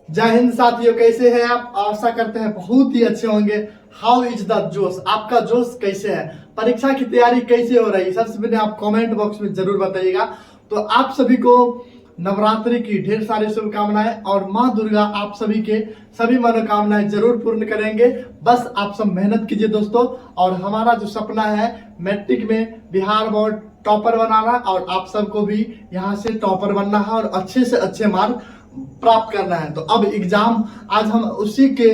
जय हिंद साथियों, कैसे हैं आप? आशा करते हैं बहुत ही अच्छे होंगे। हाउ इज द जोश? आपका जोश कैसे है? परीक्षा की तैयारी कैसे हो रही है? सबसे पहले आप कमेंट बॉक्स में जरूर बताइएगा। तो आप सभी को नवरात्रि की ढेर सारी शुभकामनाएं और माँ दुर्गा आप सभी के सभी मनोकामनाएं जरूर पूर्ण करेंगे। बस आप सब मेहनत कीजिए दोस्तों। और हमारा जो सपना है मैट्रिक में बिहार बोर्ड टॉपर बनाना, और आप सबको भी यहाँ से टॉपर बनना है और अच्छे से अच्छे मार्क प्राप्त करना है। तो अब एग्जाम, आज हम उसी के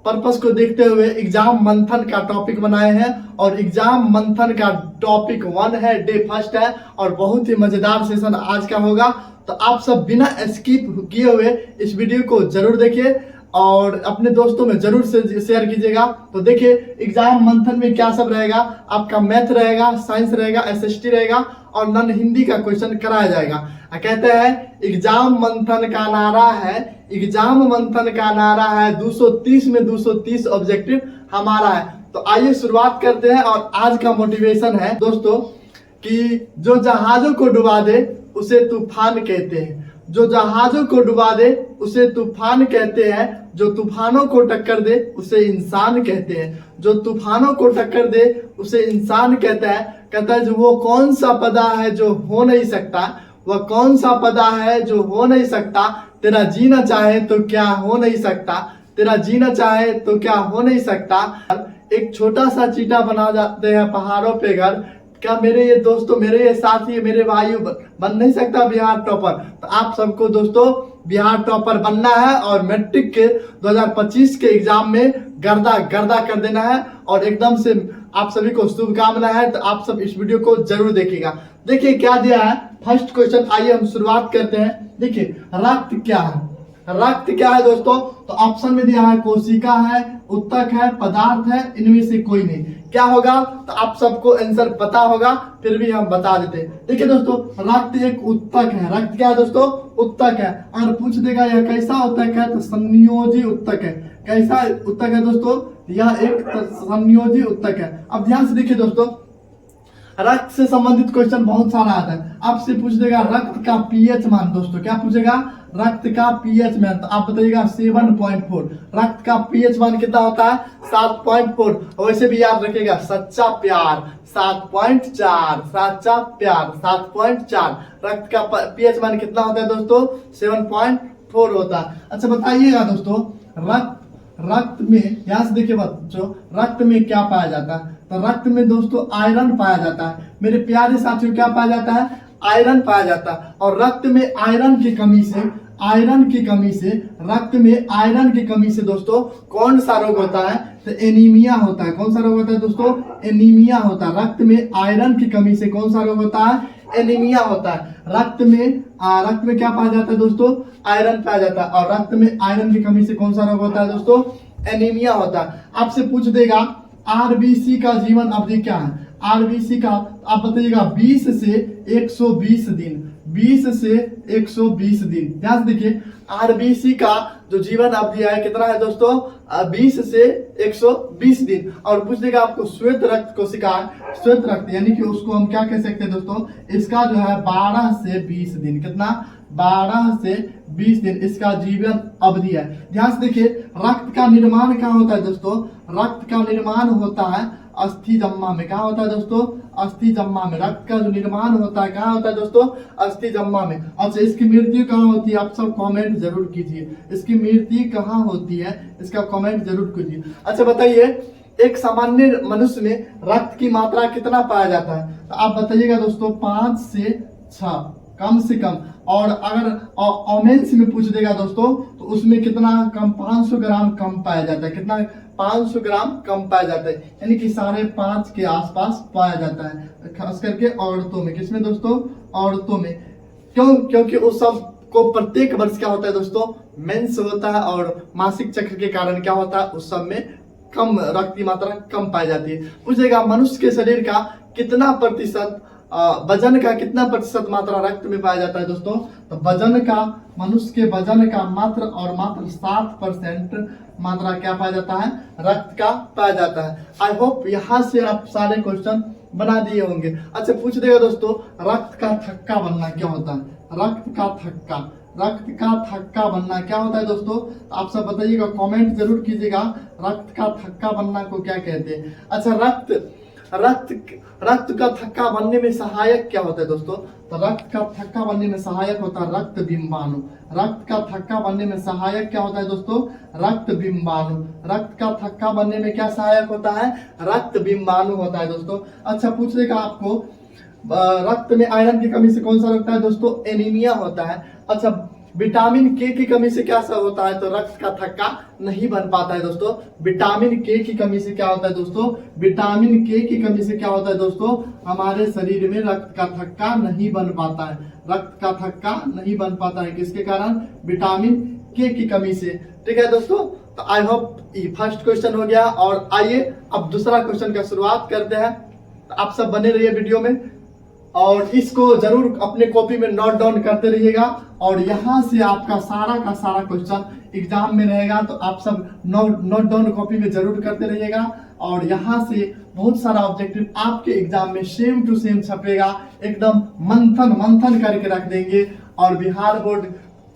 पर्पस को देखते हुए एग्जाम मंथन का टॉपिक बनाए हैं। और एग्जाम मंथन का टॉपिक 1 है, डे फर्स्ट है, और बहुत ही मजेदार सेशन आज का होगा। तो आप सब बिना स्किप किए हुए इस वीडियो को जरूर देखिए और अपने दोस्तों में जरूर से शेयर कीजिएगा। तो देखिए एग्जाम मंथन में क्या सब रहेगा। आपका मैथ रहेगा, साइंस रहेगा, एसएसटी रहेगा और नॉन हिंदी का क्वेश्चन कराया जाएगा। कहते हैं एग्जाम मंथन का नारा है, एग्जाम मंथन का नारा है 230 में 230 ऑब्जेक्टिव हमारा है। तो आइए शुरुआत करते हैं। और आज का मोटिवेशन है दोस्तों कि जो जहाजों को डुबा दे उसे तूफान कहते हैं, जो जहाजों को डुबा दे उसे तूफान कहते हैं, जो तूफानों को टक्कर दे उसे इंसान कहते हैं, जो तूफानों को टक्कर दे उसे इंसान कहता है जो वो कौन सा पदा है जो हो नहीं सकता, वह कौन सा पदा है जो हो नहीं सकता, तेरा जीना चाहे तो क्या हो नहीं सकता, तेरा जीना चाहे तो क्या हो नहीं सकता। एक छोटा सा चीटा बना जाते हैं पहाड़ों पे घर। क्या मेरे ये दोस्तों, मेरे ये साथी, मेरे भाइयों बन नहीं सकता बिहार टॉपर? तो आप सबको दोस्तों बिहार टॉपर बनना है और मैट्रिक के 2025 के एग्जाम में गर्दा गर्दा कर देना है। और एकदम से आप सभी को शुभकामना है। तो आप सब इस वीडियो को जरूर देखिएगा। देखिए क्या दिया है फर्स्ट क्वेश्चन, आइए हम शुरुआत करते हैं। देखिए रक्त क्या है? रक्त क्या है दोस्तों? तो ऑप्शन में दिया है कोशिका है, उत्तक है, पदार्थ है, इनमें से कोई नहीं। क्या होगा? तो आप सबको आंसर पता होगा, फिर भी हम बता देते हैं। देखिए दोस्तों रक्त एक उत्तक है। रक्त क्या है दोस्तों? उत्तक है। और पूछ देगा यह कैसा उत्तक है? तो संयोजी उत्तक है। कैसा उत्तक है दोस्तों? यह एक संयोजी उत्तक है। अब ध्यान से देखिए दोस्तों, रक्त से संबंधित क्वेश्चन बहुत सारा आता है। आपसे पूछ देगा रक्त का पीएच मान। दोस्तों क्या पूछेगा? रक्त का पीएच मान। तो आप बताइएगा 7.4। रक्त का पीएच मान कितना होता है? 7.4। वैसे भी याद रखिएगा सच्चा प्यार 7.4, सच्चा प्यार 7.4। रक्त का पीएच मान कितना होता है दोस्तों? 7.4 होता है। अच्छा बताइएगा दोस्तों रक्त में, यहां से देखिए बच्चों, रक्त में क्या पाया जाता है? तो रक्त में दोस्तों आयरन पाया जाता है। मेरे प्यारे साथियों क्या पाया जाता है? आयरन पाया जाता है। और रक्त में आयरन की कमी से, रक्त में आयरन की कमी से दोस्तों कौन सा रोग होता है? तो एनीमिया होता है। कौन सा रोग होता है दोस्तों? एनीमिया होता है। रक्त में आयरन की कमी से कौन सा रोग होता है? एनीमिया होता है। रक्त में क्या पाया जाता है दोस्तों? आयरन पाया जाता है। और रक्त में आयरन की कमी से कौन सा रोग होता है दोस्तों? एनीमिया होता है। आपसे पूछ देगा आरबीसी का जीवन अवधि क्या है? आरबीसी का आप बताइएगा 20 से 120 दिन। 20 से 120 दिन। ध्यान से देखिए आरबीसी का जो जीवन अवधि है कितना है दोस्तों? 20 से 120 दिन। और पूछ देगा आपको श्वेत रक्त कोशिका, श्वेत रक्त यानी कि उसको हम क्या कह सकते हैं दोस्तों? इसका जो है 12 से 20 दिन। कितना? 12 से 20 दिन इसका जीवन अवधि है। ध्यान से देखिए रक्त का निर्माण कहाँ होता है दोस्तों? रक्त का निर्माण होता है अस्थि जम्मा में। कहाँ होता है दोस्तों? अस्थि जम्मा में। रक्त का जो निर्माण होता है कहाँ होता है दोस्तों? अस्थि जम्मा में। अच्छा इसकी मृत्यु कहाँ होती है? आप सब कमेंट जरूर कीजिए, इसकी मृत्यु कहाँ होती है? इसका कमेंट जरूर कीजिए। अच्छा बताइए एक सामान्य मनुष्य में रक्त की मात्रा कितना पाया जाता है? तो आप बताइएगा दोस्तों 5 से 6 कम से कम। और अगर ओमेंस में पूछ देगा दोस्तों तो उसमें कितना कम? 500 ग्राम कम पाया जाता है। कितना? 500 ग्राम कम पाया जाता है। यानी कि 5.5 के आसपास पाया जाता है, खास करके औरतों में। किसमें दोस्तों? औरतों में। क्योंकि उस सब को प्रत्येक वर्ष क्या होता है दोस्तों? मेंस होता है। और मासिक चक्र के कारण क्या होता है? उस सब में कम रक्त की मात्रा कम पाई जाती है। पूछेगा मनुष्य के शरीर का कितना प्रतिशत, वजन का कितना प्रतिशत मात्रा रक्त में पाया जाता है दोस्तों? तो वजन का, मनुष्य के वजन का मात्र 7% मात्रा क्या पाया जाता है? रक्त का पाया जाता है। आई होप यहाँ से आप सारे क्वेश्चन बना दिए होंगे। अच्छा पूछ देगा दोस्तों रक्त का थक्का बनना क्या होता है? रक्त का थक्का, रक्त का थक्का बनना क्या होता है दोस्तों? तो आप सब बताइएगा, कमेंट जरूर कीजिएगा, रक्त का थक्का बनना को क्या कहते हैं। अच्छा, रक्त रक्त का थक्का बनने में सहायक क्या होता है दोस्तों? तो रक्त का थक्का बनने में सहायक होता है रक्त बिंबाणु। रक्त का थक्का बनने में सहायक क्या होता है दोस्तों? रक्त बिंबाणु। रक्त का थक्का बनने में क्या सहायक होता है? रक्त बिंबाणु होता है दोस्तों। अच्छा, पूछेगा आपको, रक्त में आयरन की कमी से कौन सा लगता है दोस्तों? एनीमिया होता है। अच्छा, विटामिन के की कमी से क्या सा होता है? तो रक्त का थक्का नहीं बन पाता है दोस्तों। विटामिन के की कमी से क्या होता है दोस्तों? विटामिन के की कमी से क्या होता है दोस्तों? हमारे शरीर में रक्त का थक्का नहीं बन पाता है। रक्त का थक्का नहीं बन पाता है किसके कारण? विटामिन के की कमी से। ठीक है दोस्तों, तो आई होप फर्स्ट क्वेश्चन हो गया। और आइए अब दूसरा क्वेश्चन का शुरुआत करते हैं। तो आप सब बने रहिए वीडियो में और इसको जरूर अपने कॉपी में नोट डाउन करते रहिएगा। और यहाँ से आपका सारा का सारा क्वेश्चन एग्जाम में रहेगा, तो आप सब नोट डाउन कॉपी में जरूर करते रहिएगा। और यहाँ से बहुत सारा ऑब्जेक्टिव आपके एग्जाम में सेम टू सेम छपेगा, एकदम मंथन मंथन करके रख देंगे और बिहार बोर्ड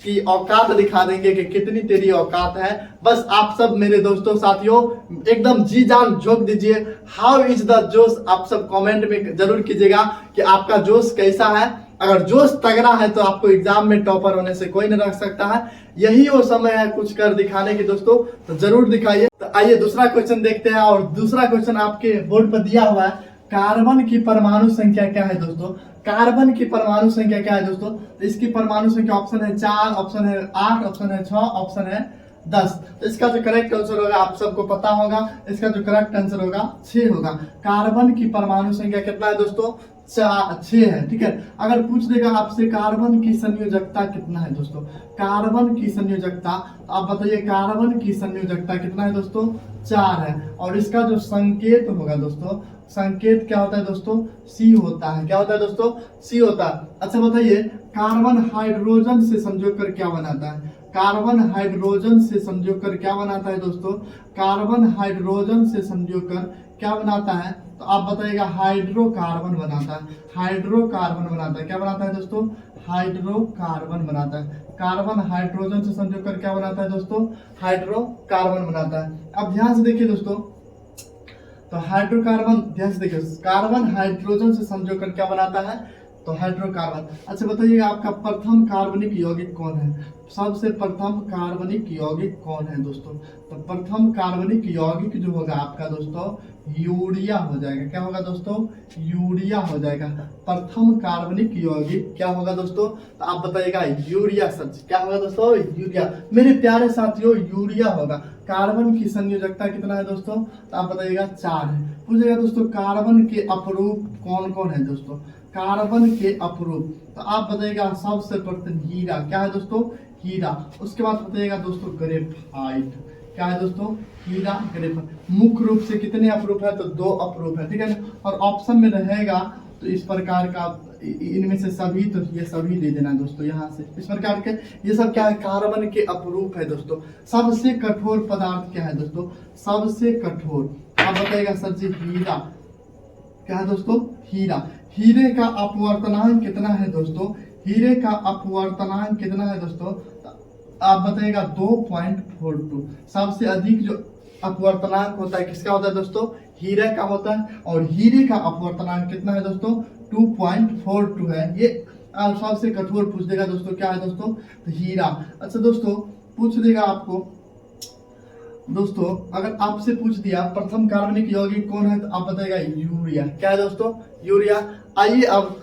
की औकात दिखा देंगे कि कितनी तेरी औकात है। बस आप सब मेरे दोस्तों साथियों एकदम जी जान झोंक दीजिए। हाउ इज द जोश, आप सब कमेंट में जरूर कीजिएगा कि आपका जोश कैसा है। अगर जोश तगड़ा है तो आपको एग्जाम में टॉपर होने से कोई नहीं रख सकता है। यही वो समय है कुछ कर दिखाने की दोस्तों, तो जरूर दिखाइए। तो आइए दूसरा क्वेश्चन देखते हैं। और दूसरा क्वेश्चन आपके बोर्ड पर दिया हुआ है, कार्बन की परमाणु संख्या क्या है दोस्तों? कार्बन की परमाणु संख्या क्या है दोस्तों? तो इसकी परमाणु संख्या ऑप्शन है 4, ऑप्शन है 8, ऑप्शन है 6, ऑप्शन है 10। तो इसका जो करेक्ट आंसर होगा आप सबको पता होगा, इसका जो करेक्ट आंसर होगा 6 होगा। कार्बन की परमाणु संख्या कितना है दोस्तों? 6 है। ठीक है, अगर पूछ देगा आपसे कार्बन की संयोजकता कितना है दोस्तों? कार्बन की संयोजकता, तो आप बताइए कार्बन की संयोजकता कितना है दोस्तों? 4 है। और इसका जो संकेत होगा दोस्तों, संकेत क्या होता है दोस्तों? सी होता है। क्या होता है दोस्तों? सी होता है। अच्छा बताइए, कार्बन हाइड्रोजन से संजोग कर क्या बनाता है? कार्बन हाइड्रोजन से संजोग कर क्या बनाता है दोस्तों? कार्बन हाइड्रोजन से संजोग कर क्या बनाता है? तो आप बताइएगा हाइड्रोकार्बन बनाता है। हाइड्रोकार्बन बनाता है। क्या बनाता है दोस्तों? हाइड्रोकार्बन बनाता है। कार्बन हाइड्रोजन से संजोग कर क्या बनाता है दोस्तों? हाइड्रोकार्बन बनाता है। अब ध्यान से देखिए दोस्तों, तो हाइड्रोकार्बन, ध्यान से देखिए, कार्बन हाइड्रोजन से संजोग कर क्या बनाता है? तो हाइड्रोकार्बन। अच्छा बताइएगा, आपका प्रथम कार्बनिक यौगिक कौन है? सबसे प्रथम कार्बनिक यौगिक कौन है दोस्तों? तो प्रथम कार्बनिक यौगिक जो होगा आपका दोस्तों यूरिया हो जाएगा। क्या होगा दोस्तों? यूरिया हो जाएगा। प्रथम कार्बनिक यौगिक क्या होगा दोस्तों? तो आप बताइएगा यूरिया। सच क्या होगा दोस्तों? यूरिया। मेरे प्यारे साथियों यूरिया होगा। कार्बन की संयोजकता कितना है दोस्तों? तो आप बताइएगा 4 है। पूछेगा दोस्तों कार्बन के अपरूप कौन कौन है दोस्तों? कार्बन के अपरूप, तो आप बताइएगा सबसे प्रथम हीरा। क्या है दोस्तों? हीरा। उसके बाद बताइएगा दोस्तों ग्रेफाइट। क्या है दोस्तों? हीरा, ग्रेफाइट। मुख्य रूप से कितने अपरूप है? तो 2 अपरूप है। ठीक है, और ऑप्शन में रहेगा तो इस प्रकार का, इनमें से सभी, तो ये सभी दे देना दोस्तों यहाँ से। इस प्रकार के ये सब क्या है? कार्बन के अपरूप है दोस्तों। सबसे कठोर पदार्थ क्या है दोस्तों? सबसे कठोर, आप बताइएगा सर जी हीरा। क्या है दोस्तों? हीरा। हीरे का अपवर्तनांक कितना है दोस्तों? हीरे का अपवर्तनांक कितना है दोस्तों? आप बताइएगा 2.42। सबसे अधिक जो अपवर्तनांक होता है किसका होता है दोस्तों? हीरे का होता है। और हीरे का अपवर्तनांक कितना है दोस्तों? 2.42 है। ये सबसे कठोर पूछ देगा दोस्तों। क्या है दोस्तों? तो हीरा। अच्छा दोस्तों, पूछ देगा आपको दोस्तों, अगर आपसे पूछ दिया प्रथम कार्बनिक यौगिक कौन है, तो आप बताइएगा यूरिया। क्या है दोस्तों? यूरिया। आइए अब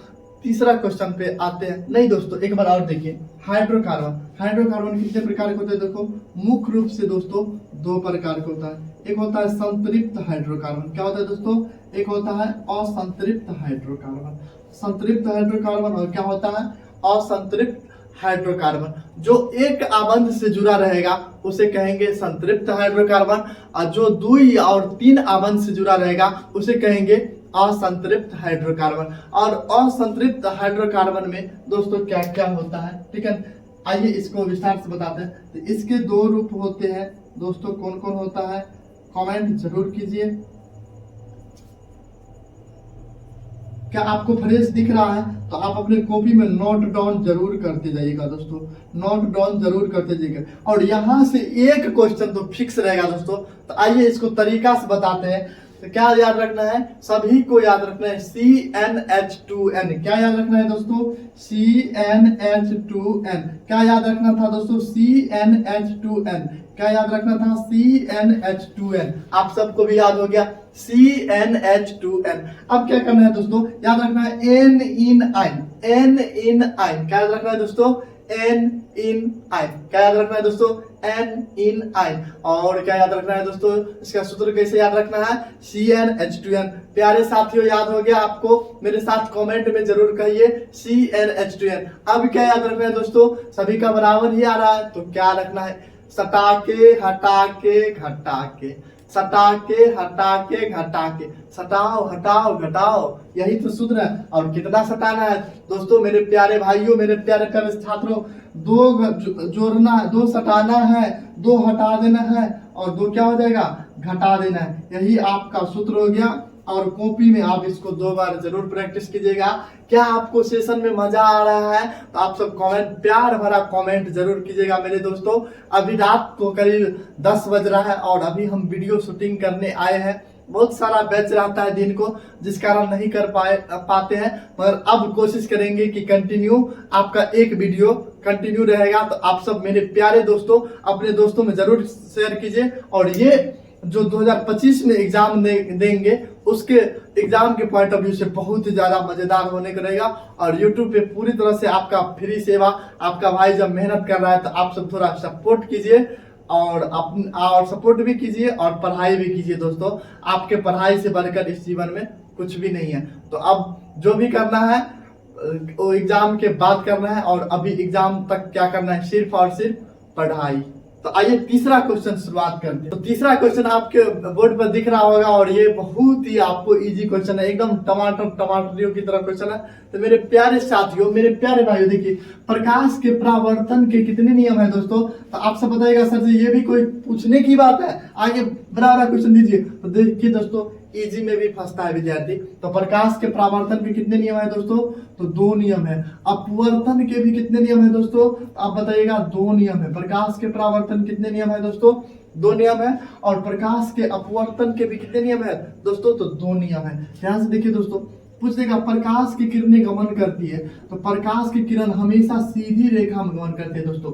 तीसरा क्वेश्चन पे आते हैं। नहीं दोस्तों, एक बार और देखिए, हाइड्रोकार्बन। हाइड्रोकार्बन कितने प्रकार के होते हैं देखो? मुख्य रूप से दोस्तों 2 प्रकार के होता है। एक होता है संतृप्त हाइड्रोकार्बन। क्या होता है दोस्तों? एक होता है असंतृप्त हाइड्रोकार्बन। संतृप्त हाइड्रोकार्बन और क्या होता है? असंतृप्त हाइड्रोकार्बन। जो एक आबंध से जुड़ा रहेगा उसे कहेंगे संतृप्त हाइड्रोकार्बन, और जो 2 और 3 आबंध से जुड़ा रहेगा उसे कहेंगे असंतृप्त हाइड्रोकार्बन। और असंतृप्त हाइड्रोकार्बन में दोस्तों क्या क्या होता है? ठीक है, आइए इसको विस्तार से बताते हैं। तो इसके 2 रूप होते हैं दोस्तों। कौन कौन होता है? कमेंट जरूर कीजिए। क्या आपको फ्रेश दिख रहा है? तो आप अपने कॉपी में नोट डाउन जरूर करते जाइएगा दोस्तों, नोट डाउन जरूर करते जाइएगा। और यहाँ से एक क्वेश्चन तो फिक्स रहेगा दोस्तों। तो आइए इसको तरीका से बताते हैं। तो क्या याद रखना है, सभी को याद रखना है CnH2n। क्या याद रखना है दोस्तों? CnH2n। क्या याद रखना था दोस्तों? CnH2n। क्या याद रखना था? CnH2n। आप सबको भी याद हो गया CnH2n। अब क्या करना है दोस्तों? याद रखना है N in ion, N in ion. क्या याद रखना है दोस्तों? N in ion. क्या याद रखना है दोस्तों? N in ion. और क्या याद रखना है दोस्तों? इसका सूत्र कैसे याद रखना है? CnH2n। प्यारे साथियों याद हो गया आपको? मेरे साथ कमेंट में जरूर कहिए CnH2n। अब क्या याद रखना है दोस्तों? सभी का बराबर ही आ रहा है, तो क्या रखना है? सटा के हटा के घटा के, सटा के हटा के घटा के, सटाओ हटाओ घटाओ, यही तो सूत्र है। और कितना सटाना है दोस्तों? मेरे प्यारे भाइयों, मेरे प्यारे छात्रों, दो जोड़ना है, दो सटाना है, दो हटा देना है और दो क्या हो जाएगा? घटा देना है। यही आपका सूत्र हो गया। और कॉपी में आप इसको 2 बार जरूर प्रैक्टिस कीजिएगा। क्या आपको सेशन में मजा आ रहा है? तो आप सब कमेंट, प्यार भरा कमेंट जरूर कीजिएगा मेरे दोस्तों। अभी रात को करीब 10 बज रहा है और अभी हम वीडियो शूटिंग करने आए हैं। बहुत सारा बैच रहता है दिन को, जिस कारण नहीं कर पाते हैं, मगर अब कोशिश करेंगे कि कंटिन्यू आपका एक वीडियो कंटिन्यू रहेगा। तो आप सब मेरे प्यारे दोस्तों अपने दोस्तों में जरूर शेयर कीजिए। और ये जो 2025 में एग्जाम देंगे उसके एग्जाम के पॉइंट ऑफ व्यू से बहुत ही ज्यादा मजेदार होने का रहेगा। और यूट्यूब पे पूरी तरह से आपका फ्री सेवा, आपका भाई जब मेहनत कर रहा है तो आप सब थोड़ा सपोर्ट कीजिए और सपोर्ट भी कीजिए और पढ़ाई भी कीजिए दोस्तों। आपके पढ़ाई से बढ़कर इस जीवन में कुछ भी नहीं है। तो अब जो भी करना है वो एग्जाम के बाद करना है, और अभी एग्जाम तक क्या करना है? सिर्फ और सिर्फ पढ़ाई। तो आइए तीसरा क्वेश्चन शुरुआत करते हैं। तो तीसरा क्वेश्चन आपके बोर्ड पर दिख रहा होगा और ये बहुत ही आपको इजी क्वेश्चन है, एकदम टमाटरियों की तरह क्वेश्चन है। तो मेरे प्यारे साथियों, मेरे प्यारे भाइयों, देखिए प्रकाश के परावर्तन के कितने नियम है दोस्तों? तो आप सब बताइएगा सर जी ये भी कोई पूछने की बात है? आगे बराबर क्वेश्चन दीजिए। तो देखिए दोस्तों, इजी में भी फंसता है विद्यार्थी। तो प्रकाश के परावर्तन के कितने नियम है दोस्तों? तो 2 नियम है। अपवर्तन के भी कितने नियम है दोस्तों? आप बताइएगा 2 नियम है। प्रकाश के परावर्तन कितने नियम है दोस्तों? 2 नियम है। और प्रकाश के अपवर्तन के भी कितने नियम है दोस्तों? तो 2 नियम है। ध्यान से देखिए दोस्तों, पूछ देगा प्रकाश की किरणें गमन करती है, तो प्रकाश की किरण हमेशा सीधी रेखा में गमन करती है दोस्तों।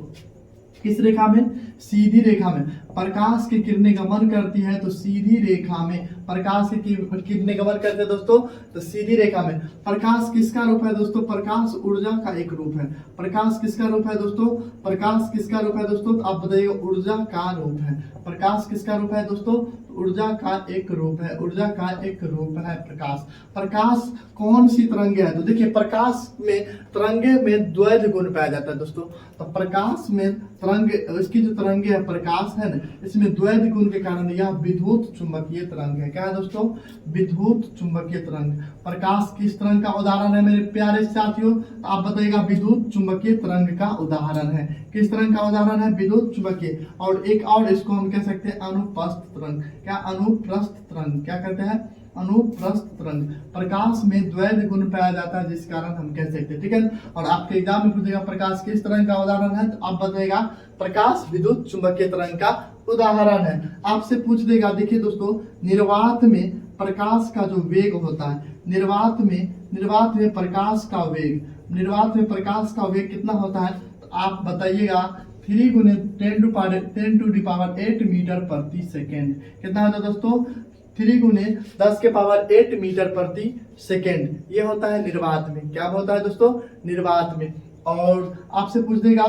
किस रेखा में? सीधी रेखा में। प्रकाश की किरणें गमन करती है तो सीधी रेखा में। प्रकाश की किरणें गमन करते हैं दोस्तों तो सीधी रेखा में। प्रकाश किसका रूप है दोस्तों? प्रकाश ऊर्जा का एक रूप है। प्रकाश किसका रूप है दोस्तों? प्रकाश किसका रूप है दोस्तों? तो आप बताइएगा ऊर्जा का रूप है। प्रकाश किसका रूप है दोस्तों? ऊर्जा का एक रूप है। ऊर्जा का एक रूप है प्रकाश। प्रकाश कौन सी तरंगे है? तो देखिए प्रकाश में तरंगे में द्वैध गुण पाया जाता है दोस्तों। तो प्रकाश में तरंगे, इसकी जो तरंगे है प्रकाश है ना, इसमें द्वैध गुण के कारण यह विद्युत चुंबकीय तरंग है। क्या है दोस्तों? विद्युत चुंबकीय तरंग। प्रकाश किस तरंग का उदाहरण है मेरे प्यारे साथियों? आप बताइएगा विद्युत चुंबकीय तरंग का उदाहरण है। किस तरंग का उदाहरण है? विद्युत चुंबकीय। और एक और इसको हम कह सकते हैं अनुप्रस्थ तरंग। क्या? अनुप्रस्थ तरंग। क्या कहते हैं? अनुप्रस्थ तरंग। प्रकाश में द्वैध गुण पाया जाता है जिस कारण हम कह सकते हैं। ठीक है। और आपके एग्जाम में पूछेगा प्रकाश किस तरंग का उदाहरण है, तो आप बताइएगा प्रकाश विद्युत चुंबकीय तरंग का उदाहरण है। आपसे पूछ देगा, देखिए दोस्तों, निर्वात में प्रकाश का जो वेग होता है, निर्वात में प्रकाश का वेग, निर्वात में प्रकाश का वेग कितना होता है? तो आप बताइएगा 3 × 10⁸ मीटर प्रति सेकेंड। कितना होता है दोस्तों? 3 × 10⁸ मीटर प्रति सेकेंड। ये होता है निर्वात में। क्या होता है दोस्तों? निर्वात में। और आपसे पूछ देगा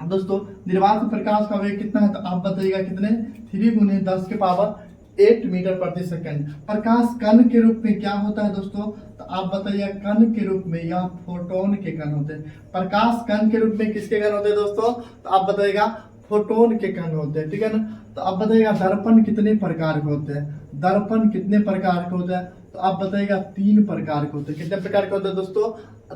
दोस्तों निर्वात में प्रकाश का वेग कितना है, तो आप बताइएगा कितने? 3 × 10⁸ मीटर प्रति सेकेंड। प्रकाश कण के रूप में क्या होता है दोस्तों? तो आप बताइए कण के रूप में या फोटोन के कण होते हैं। प्रकाश कण के रूप में किसके कण होते हैं दोस्तों? तो आप बताइएगा फोटोन के कण होते हैं। ठीक है ना। तो आप बताइएगा दर्पण कितने प्रकार के होते हैं? दर्पण कितने प्रकार के होते हैं? तो आप बताइएगा 3 प्रकार के होते हैं। कितने प्रकार के होते हैं दोस्तों?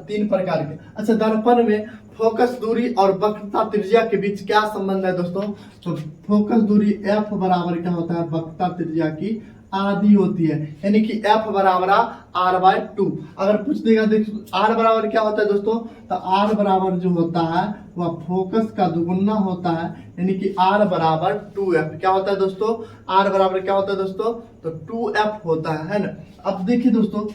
3 प्रकार के। अच्छा, दर्पण में फोकस दूरी और वक्रता त्रिज्या के बीच क्या संबंध है दोस्तों? तो फोकस दूरी f बराबर क्या होता है? वक्रता त्रिज्या की आधी होती है, यानी कि F बराबर R/2। अगर पूछ देगा देख R बराबर क्या होता है दोस्तों, तो R बराबर जो होता है वह फोकस का दुगुना होता है, यानी कि R बराबर 2F। क्या होता है दोस्तों, R बराबर क्या होता है दोस्तों, तो 2F होता है ना। अब देखिए दोस्तों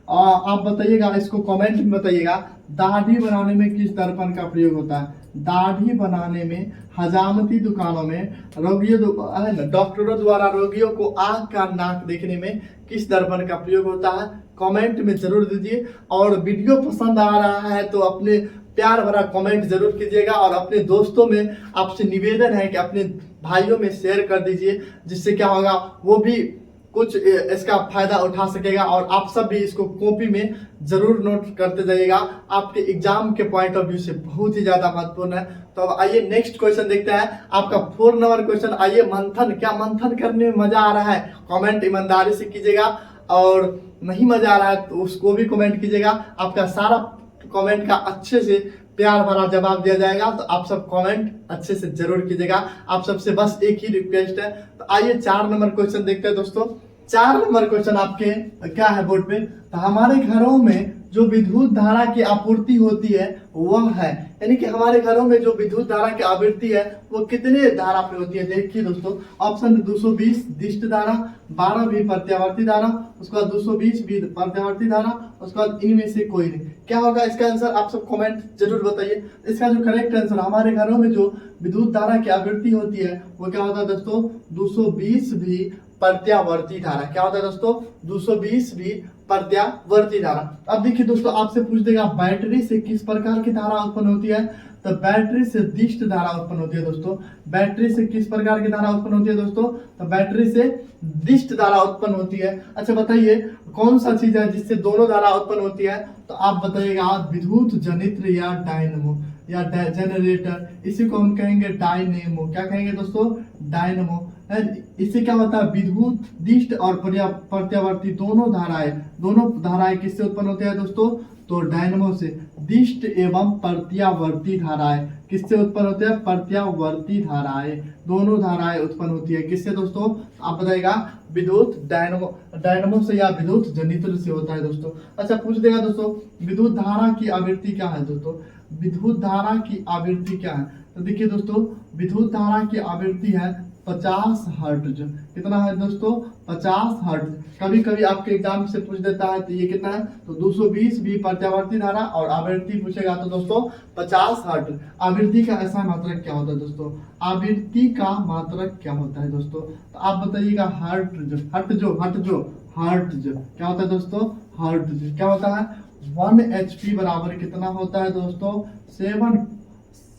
आप बताइएगा, इसको कमेंट में बताइएगा, दाढ़ी बनाने में किस दर्पण का प्रयोग होता है। दाढ़ी बनाने में हजामती दुकानों में रोगियों है ना, डॉक्टरों द्वारा रोगियों को आंख का नाक देखने में किस दर्पण का प्रयोग होता है, कमेंट में जरूर दीजिए। और वीडियो पसंद आ रहा है तो अपने प्यार भरा कमेंट जरूर कीजिएगा, और अपने दोस्तों में आपसे निवेदन है कि अपने भाइयों में शेयर कर दीजिए, जिससे क्या होगा वो भी कुछ इसका फायदा उठा सकेगा। और आप सब भी इसको कॉपी में जरूर नोट करते जाइएगा, आपके एग्जाम के पॉइंट ऑफ व्यू से बहुत ही ज्यादा महत्वपूर्ण है। तो अब आइए नेक्स्ट क्वेश्चन देखते हैं, आपका 4 नंबर क्वेश्चन। आइए मंथन, क्या मंथन करने में मजा आ रहा है, कमेंट ईमानदारी से कीजिएगा, और नहीं मजा आ रहा है तो उसको भी कमेंट कीजिएगा। आपका सारा कमेंट का अच्छे से प्यार भरा जवाब दिया जाएगा, तो आप सब कमेंट अच्छे से जरूर कीजिएगा। आप सबसे बस एक ही रिक्वेस्ट है। तो आइए 4 नंबर क्वेश्चन देखते हैं दोस्तों। 4 नंबर क्वेश्चन आपके क्या है बोर्ड पे, तो हमारे घरों में जो विद्युत धारा की आपूर्ति होती है वह है, यानी कि हमारे घरों में जो विद्युत धारा की आवृत्ति है वो कितने धारा पे होती है। देखिए दोस्तों ऑप्शन 220 दिष्ट धारा, 12 भी प्रत्यावर्ती धारा, उसके बाद 220 भी प्रत्यावर्ती धारा, उसके बाद इनमें से कोई नहीं। क्या होगा इसका आंसर, आप सब कमेंट जरूर बताइए। इसका जो करेक्ट आंसर, हमारे घरों में जो विद्युत धारा की आवृत्ति होती है वो क्या होता है दोस्तों, 220 भी प्रत्यावर्ती धारा। क्या होता है दोस्तों, 220 भी प्रत्यावर्ती धारा। अब देखिए दोस्तों आपसे पूछ देगा बैटरी से किस प्रकार की धारा उत्पन्न होती है, तो बैटरी से दिष्ट धारा उत्पन्न होती है दोस्तों। बैटरी से किस प्रकार की धारा उत्पन्न होती है दोस्तों, तो बैटरी से दिष्ट धारा उत्पन्न होती है। अच्छा बताइए कौन सा चीज है जिससे दोनों धारा उत्पन्न होती है, तो आप बताइएगा विद्युत जनित्र या डायनमो या जनरेटर, इसी को हम कहेंगे डायनेमो। क्या कहेंगे दोस्तों, डायनेमो। इससे क्या होता है, विद्युत दिष्ट और प्रत्यावर्ती दोनों धाराएं किससे उत्पन्न होती है दोस्तों, तो डायनेमो से। दिष्ट एवं प्रत्यावर्ती धाराएं किससे उत्पन्न होते हैं, प्रत्यावर्ती धाराएं, दोनों धाराएं उत्पन्न होती है किससे दोस्तों, आप बताइएगा विद्युत डायनेमो से या विद्युत जनित्र से होता है दोस्तों। अच्छा पूछ देगा दोस्तों विद्युत धारा की आवृत्ति क्या है दोस्तों, विद्युत धारा की आवृत्ति क्या है, तो देखिए दोस्तों विद्युत धारा की आवृत्ति है 50 हर्ट्ज। कितना है दोस्तों, 50 हर्ट्ज। कभी कभी आपके एग्जाम से पूछ देता है तो ये कितना है, तो 220 भी प्रत्यावर्ती धारा और आवृत्ति पूछेगा तो दोस्तों 50 हर्ट्ज। आवृत्ति का ऐसा मात्रक क्या होता है दोस्तों, आवृत्ति का मात्रक क्या होता है दोस्तों, तो आप बताइएगा हर्ट्ज। क्या होता है दोस्तों, हर्ट्ज। क्या होता है, 1 HP बराबर कितना होता है दोस्तों, 7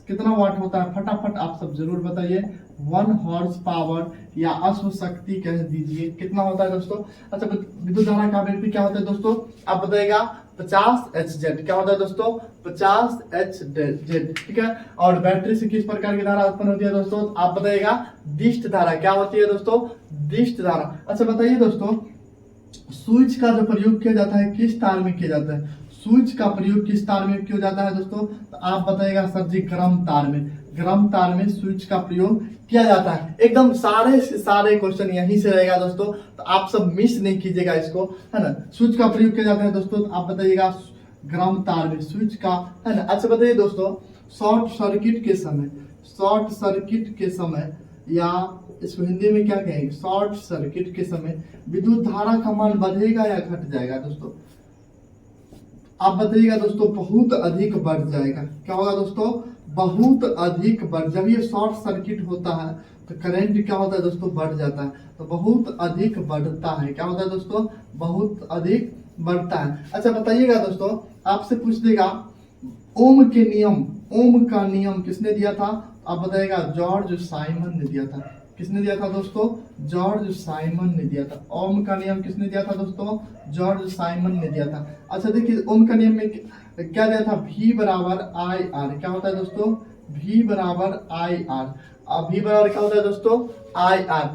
कितना वाट होता है, फटाफट आप सब जरूर बताइए। 1 हॉर्स पावर या अश्व शक्ति कह दीजिए, कितना होता है दोस्तों। अच्छा विद्युत धारा का आवृत्ति क्या होता है दोस्तों, आप बताइएगा 50 Hz। क्या होता है दोस्तों, 50 Hz, ठीक है। और बैटरी से किस प्रकार की धारा उत्पन्न होती है दोस्तों, आप बताइएगा दिष्ट धारा। क्या होती है दोस्तों, दिष्ट धारा। अच्छा बताइए दोस्तों स्विच का जो प्रयोग किया जाता है किस तार में किया जाता है, स्विच का प्रयोग किस तार में किया जाता है दोस्तों, तो आप बताइएगा सर जी गर्म तार में। गर्म तार में स्विच का प्रयोग किया जाता है। एकदम सारे से सारे क्वेश्चन यहीं से रहेगा दोस्तों, तो आप सब मिस नहीं कीजिएगा इसको, है ना। स्विच का प्रयोग किया जाता है दोस्तों, तो आप बताइएगा गर्म तार में स्विच का, है ना। अच्छा बताइए दोस्तों शॉर्ट सर्किट के समय या इसको हिंदी में क्या कहेंगे, शॉर्ट सर्किट के समय विद्युत धारा का मान बढ़ेगा या घट जाएगा दोस्तों, आप बताइएगा दोस्तों, बहुत अधिक बढ़ जाएगा। क्या होगा दोस्तों, बहुत अधिक बढ़, जब ये शॉर्ट सर्किट होता है तो करंट क्या होता है दोस्तों, बढ़ जाता है, तो बहुत अधिक बढ़ता है। क्या होता है दोस्तों, बहुत अधिक बढ़ता है। अच्छा बताइएगा दोस्तों आपसे पूछ देगा ओम का नियम किसने दिया था, आप बताइएगा जॉर्ज साइमन ने दिया था। किसने दिया था दोस्तों, जॉर्ज साइमन ने दिया था। ओम का नियम किसने दिया था दोस्तों, जॉर्ज साइमन ने दिया था। अच्छा देखिए ओम का नियम में क्या दिया था, V बराबर आई आर। क्या होता है दोस्तों, V बराबर आई आर। अब V बराबर क्या होता है दोस्तों, आई आर।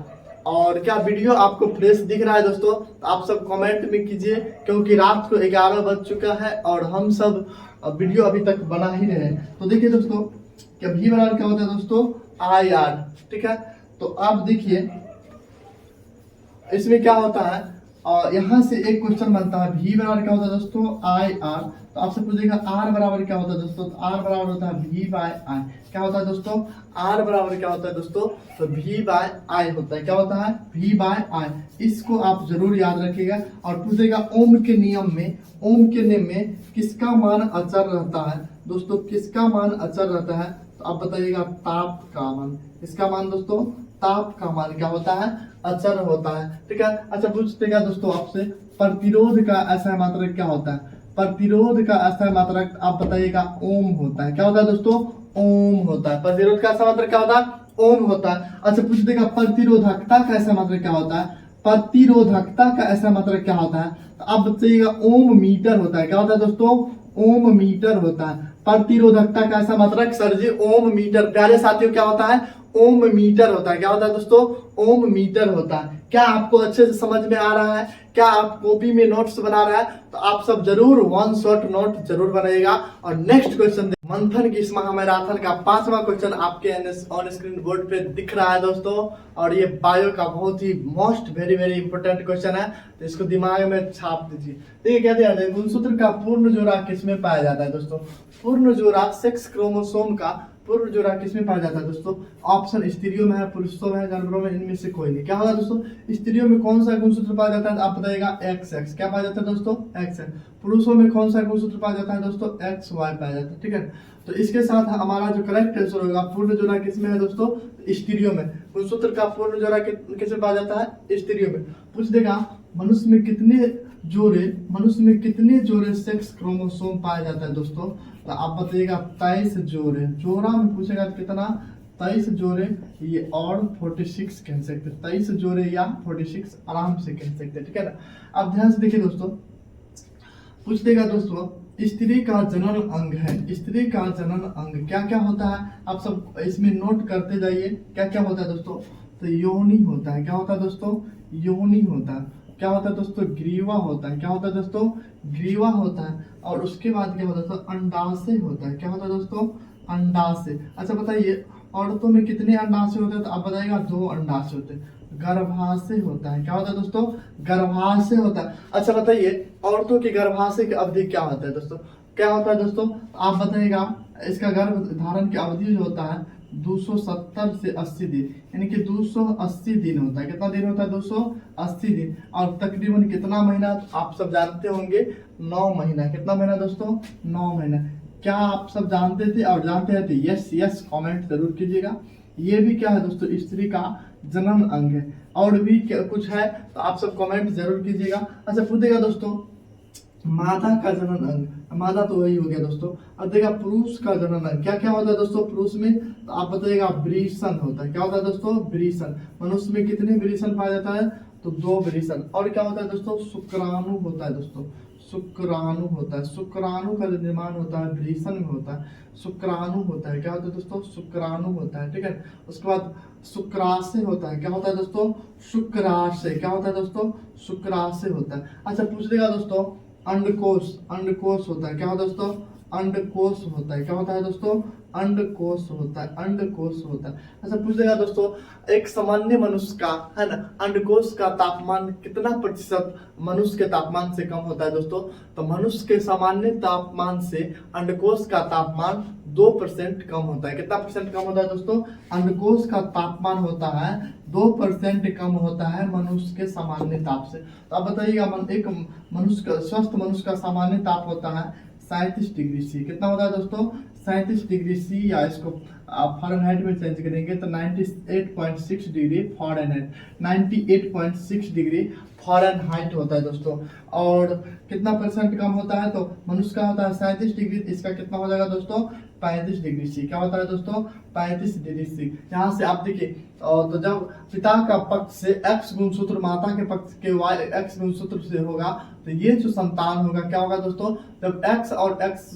और क्या वीडियो आपको फ्रेश दिख रहा है दोस्तों, तो आप सब कमेंट में कीजिए, क्योंकि रात को 11 बज चुका है और हम सब वीडियो अभी तक बना ही रहे हैं। तो देखिए दोस्तों क्या V बराबर क्या होता है दोस्तों, आई आर, ठीक है। तो आप देखिए इसमें क्या होता है, और यहाँ से एक क्वेश्चन बनता है, भी बराबर क्या होता है दोस्तों, आई आर। तो आपसे पूछेगा आर बराबर क्या होता है दोस्तों, तो आर बराबर होता है भी बाय आई। क्या होता है दोस्तों, आर बराबर क्या होता है दोस्तों, तो भी बाय आई होता है। क्या होता है, भी बाय आई। इसको आप जरूर याद रखिएगा। और पूछेगा ओम के नियम में, ओम के नियम में किसका मान अचर रहता है दोस्तों, किसका मान अचर रहता है, तो आप बताइएगा ताप का मान। किसका मान दोस्तों, ताप का मान क्या होता है, अचर होता है। ठीक है, अच्छा पूछतेगा दोस्तों आपसे प्रतिरोध का असह मात्रक क्या होता है, प्रतिरोध का असह मात्रक आप बताइएगा ओम होता है। क्या होता है दोस्तों, ओम होता है। प्रतिरोध का असह मात्रक क्या होता है, ओम होता है। अच्छा पूछ देगा प्रतिरोधकता का असह मात्रक क्या होता है, प्रतिरोधकता का असह मात्रक क्या होता है, तो आप बताइएगा ओम मीटर होता है। क्या होता है दोस्तों, ओम मीटर होता है। प्रतिरोधकता का ऐसा मात्रक सर जी ओम मीटर। प्यारे साथियों क्या होता है, ओम मीटर होता है। क्या होता है दोस्तों, ओम मीटर होता है। क्या आपको अच्छे से समझ में आ रहा है, क्या आप कॉपी में नोट्स बना रहा है, तो आप सब जरूर वन शॉट नोट जरूर बनाइएगा। और नेक्स्ट क्वेश्चन मंथन की इस महामैराथन का 5वां क्वेश्चन आपके ऑन स्क्रीन बोर्ड पे दिख रहा है दोस्तों। और ये बायो का बहुत ही most very very important question है, तो इसको दिमाग में छाप दीजिए। देखिए कहते हैं गुणसूत्र का पूर्ण जोड़ा किसमें पाया जाता है दोस्तों, पूर्ण जोड़ा सेक्स क्रोमोसोम का पूर्ण जोड़ा किसमें पाया जाता है दोस्तों, ऑप्शन स्त्रियों में है, पुरुषों में है, जानवरों में, इनमें से कोई नहीं। क्या होगा दोस्तों, स्त्रियों में कौन सा गुणसूत्र पाया जाता है, आप बताइएगा एक्स एक्स। क्या पाया जाता है दोस्तों, एक्स एक्स। पुरुषों में कौन सा गुणसूत्र पाया जाता है दोस्तों, एक्स वाई पाया जाता है। ठीक है, तो इसके साथ हमारा जो करेक्ट आंसर होगा पूर्ण जोड़ा किसमें है दोस्तों, स्त्रियों में। गुणसूत्र का पूर्ण जोड़ा किसमें पाया जाता है, स्त्रियों में। पूछ देगा मनुष्य में कितने जोड़े सेक्स क्रोमोसोम पाया जाता है दोस्तों, तो आप बताइएगा 23 जोड़े। जोड़ा में पूछेगा तो कितना, 23 जोड़े ये और 46 कह सकते हैं, 23 जोड़े या 46 आराम से कह सकते हैं। ठीक है ना, अब ध्यान से देखिए दोस्तों, पूछ देगा दोस्तों स्त्री का जनन अंग है, स्त्री का जनन अंग क्या क्या होता है, आप सब इसमें नोट करते जाइए। क्या क्या होता है दोस्तों, तो योनि होता है। क्या होता है दोस्तों, योनि होता है। क्या होता है दोस्तों, ग्रीवा होता है। क्या होता है दोस्तों, ग्रीवा होता है। और उसके बाद क्या होता है दोस्तों, अंडाशय होता है। क्या होता है दोस्तों, अंडाशय। अच्छा बताइए औरतों में कितने अंडाशय होते हैं, तो आप बताइएगा 2 अंडाशय होते हैं। गर्भाशय होता है। क्या होता है दोस्तों, गर्भाशय होता है। अच्छा बताइए औरतों की गर्भाशय की अवधि क्या होता है दोस्तों, क्या होता है दोस्तों, आप बताइएगा इसका गर्भ धारण की अवधि जो होता है 270 से 80 दिन, यानी कि 280 दिन होता है। कितना दिन होता है, 280 दिन। और तकरीबन कितना महीना, तो आप सब जानते होंगे 9 महीना। कितना महीना दोस्तों, 9 महीना। क्या आप सब जानते थे और जानते हैं तो यस यस कमेंट जरूर कीजिएगा। ये भी क्या है दोस्तों, स्त्री का जनन अंग है। और भी क्या कुछ है तो आप सब कमेंट जरूर कीजिएगा। अच्छा पूछेगा दोस्तों मादा का जनन अंग, मादा तो वही हो गया दोस्तों। अब देखा पुरुष का जनन अंग क्या क्या होता है दोस्तों, पुरुष में तो आप बताइएगा वृषण होता है। क्या होता है दोस्तों, वृषण। मनुष्य में कितने वृषण पाया जाता है, तो 2 वृषण। और क्या होता है दोस्तों, शुक्राणु होता है दोस्तों, शुक्राणु होता है। शुक्राणु का जो निर्माण होता है वृषण में होता है, शुक्राणु होता है। क्या होता है दोस्तों, शुक्राणु होता है। ठीक है, उसके बाद शुक्राशय होता है। क्या होता है दोस्तों, शुक्राशय। क्या होता है दोस्तों, शुक्राशय होता है। अच्छा पूछ देगा दोस्तों अंडकोश, अंडकोश होता है। क्या होता है दोस्तों, अंडकोश होता है। क्या होता है दोस्तों, अंडकोश होता है, अंडकोश होता है। अच्छा पूछ देगा दोस्तों एक सामान्य मनुष्य का है ना अंडकोश का तापमान कितना प्रतिशत मनुष्य के तापमान से कम होता है दोस्तों, तो मनुष्य के सामान्य तापमान से अंडकोश का तापमान 2% कम होता है। कितना परसेंट कम होता है दोस्तों, अंडकोश का तापमान होता है 2% कम होता है मनुष्य के सामान्य ताप से। तो आप बताइएगा एक मनुष्य का स्वस्थ मनुष्य का सामान्य ताप होता है 37 डिग्री सी। कितना होता है दोस्तों, 37 डिग्री सी, या इसको आप फ़ारेनहाइट में चेंज करेंगे तो 98.6 डिग्री फ़ारेनहाइट, 98.6 डिग्री फ़ारेनहाइट होता है दोस्तों। और कितना परसेंट कम होता है, तो मनुष्य का होता है 37 डिग्री, इसका कितना हो जाएगा दोस्तों 35 डिग्री सी। क्या होता है दोस्तों, 35 डिग्री सी। यहाँ से आप देखिए तो जब पिता का पक्ष से X गुणसूत्र माता के पक्ष के Y X गुणसूत्र से होगा, तो ये जो संतान होगा क्या होगा दोस्तों, जब X और X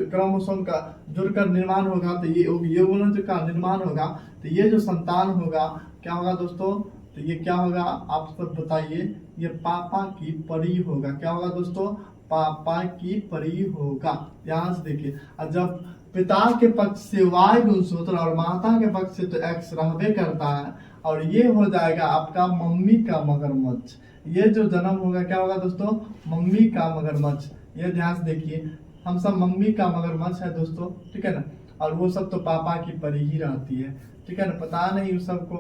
क्रोमोसोम का जुड़कर निर्माण होगा तो ये यौवन का निर्माण होगा, तो ये जो संतान होगा क्या होगा दोस्तों, तो ये क्या होगा आप सब बताइए, ये पापा की परी होगा। क्या होगा दोस्तों, पापा की परी होगा। ध्यान से देखिए, और जब पिता के पक्ष से Y गुणसूत्र और माता के पक्ष से तो X रहबे करता है, और ये हो जाएगा आपका मम्मी का मगरमच्छ। ये जो जन्म होगा क्या होगा दोस्तों, मम्मी का मगरमच्छ। ये ध्यान से देखिए, हम सब मम्मी का मगरमच्छ है दोस्तों, ठीक है ना, और वो सब तो पापा की परी ही रहती है, ठीक है ना, पता नहीं उस सबको।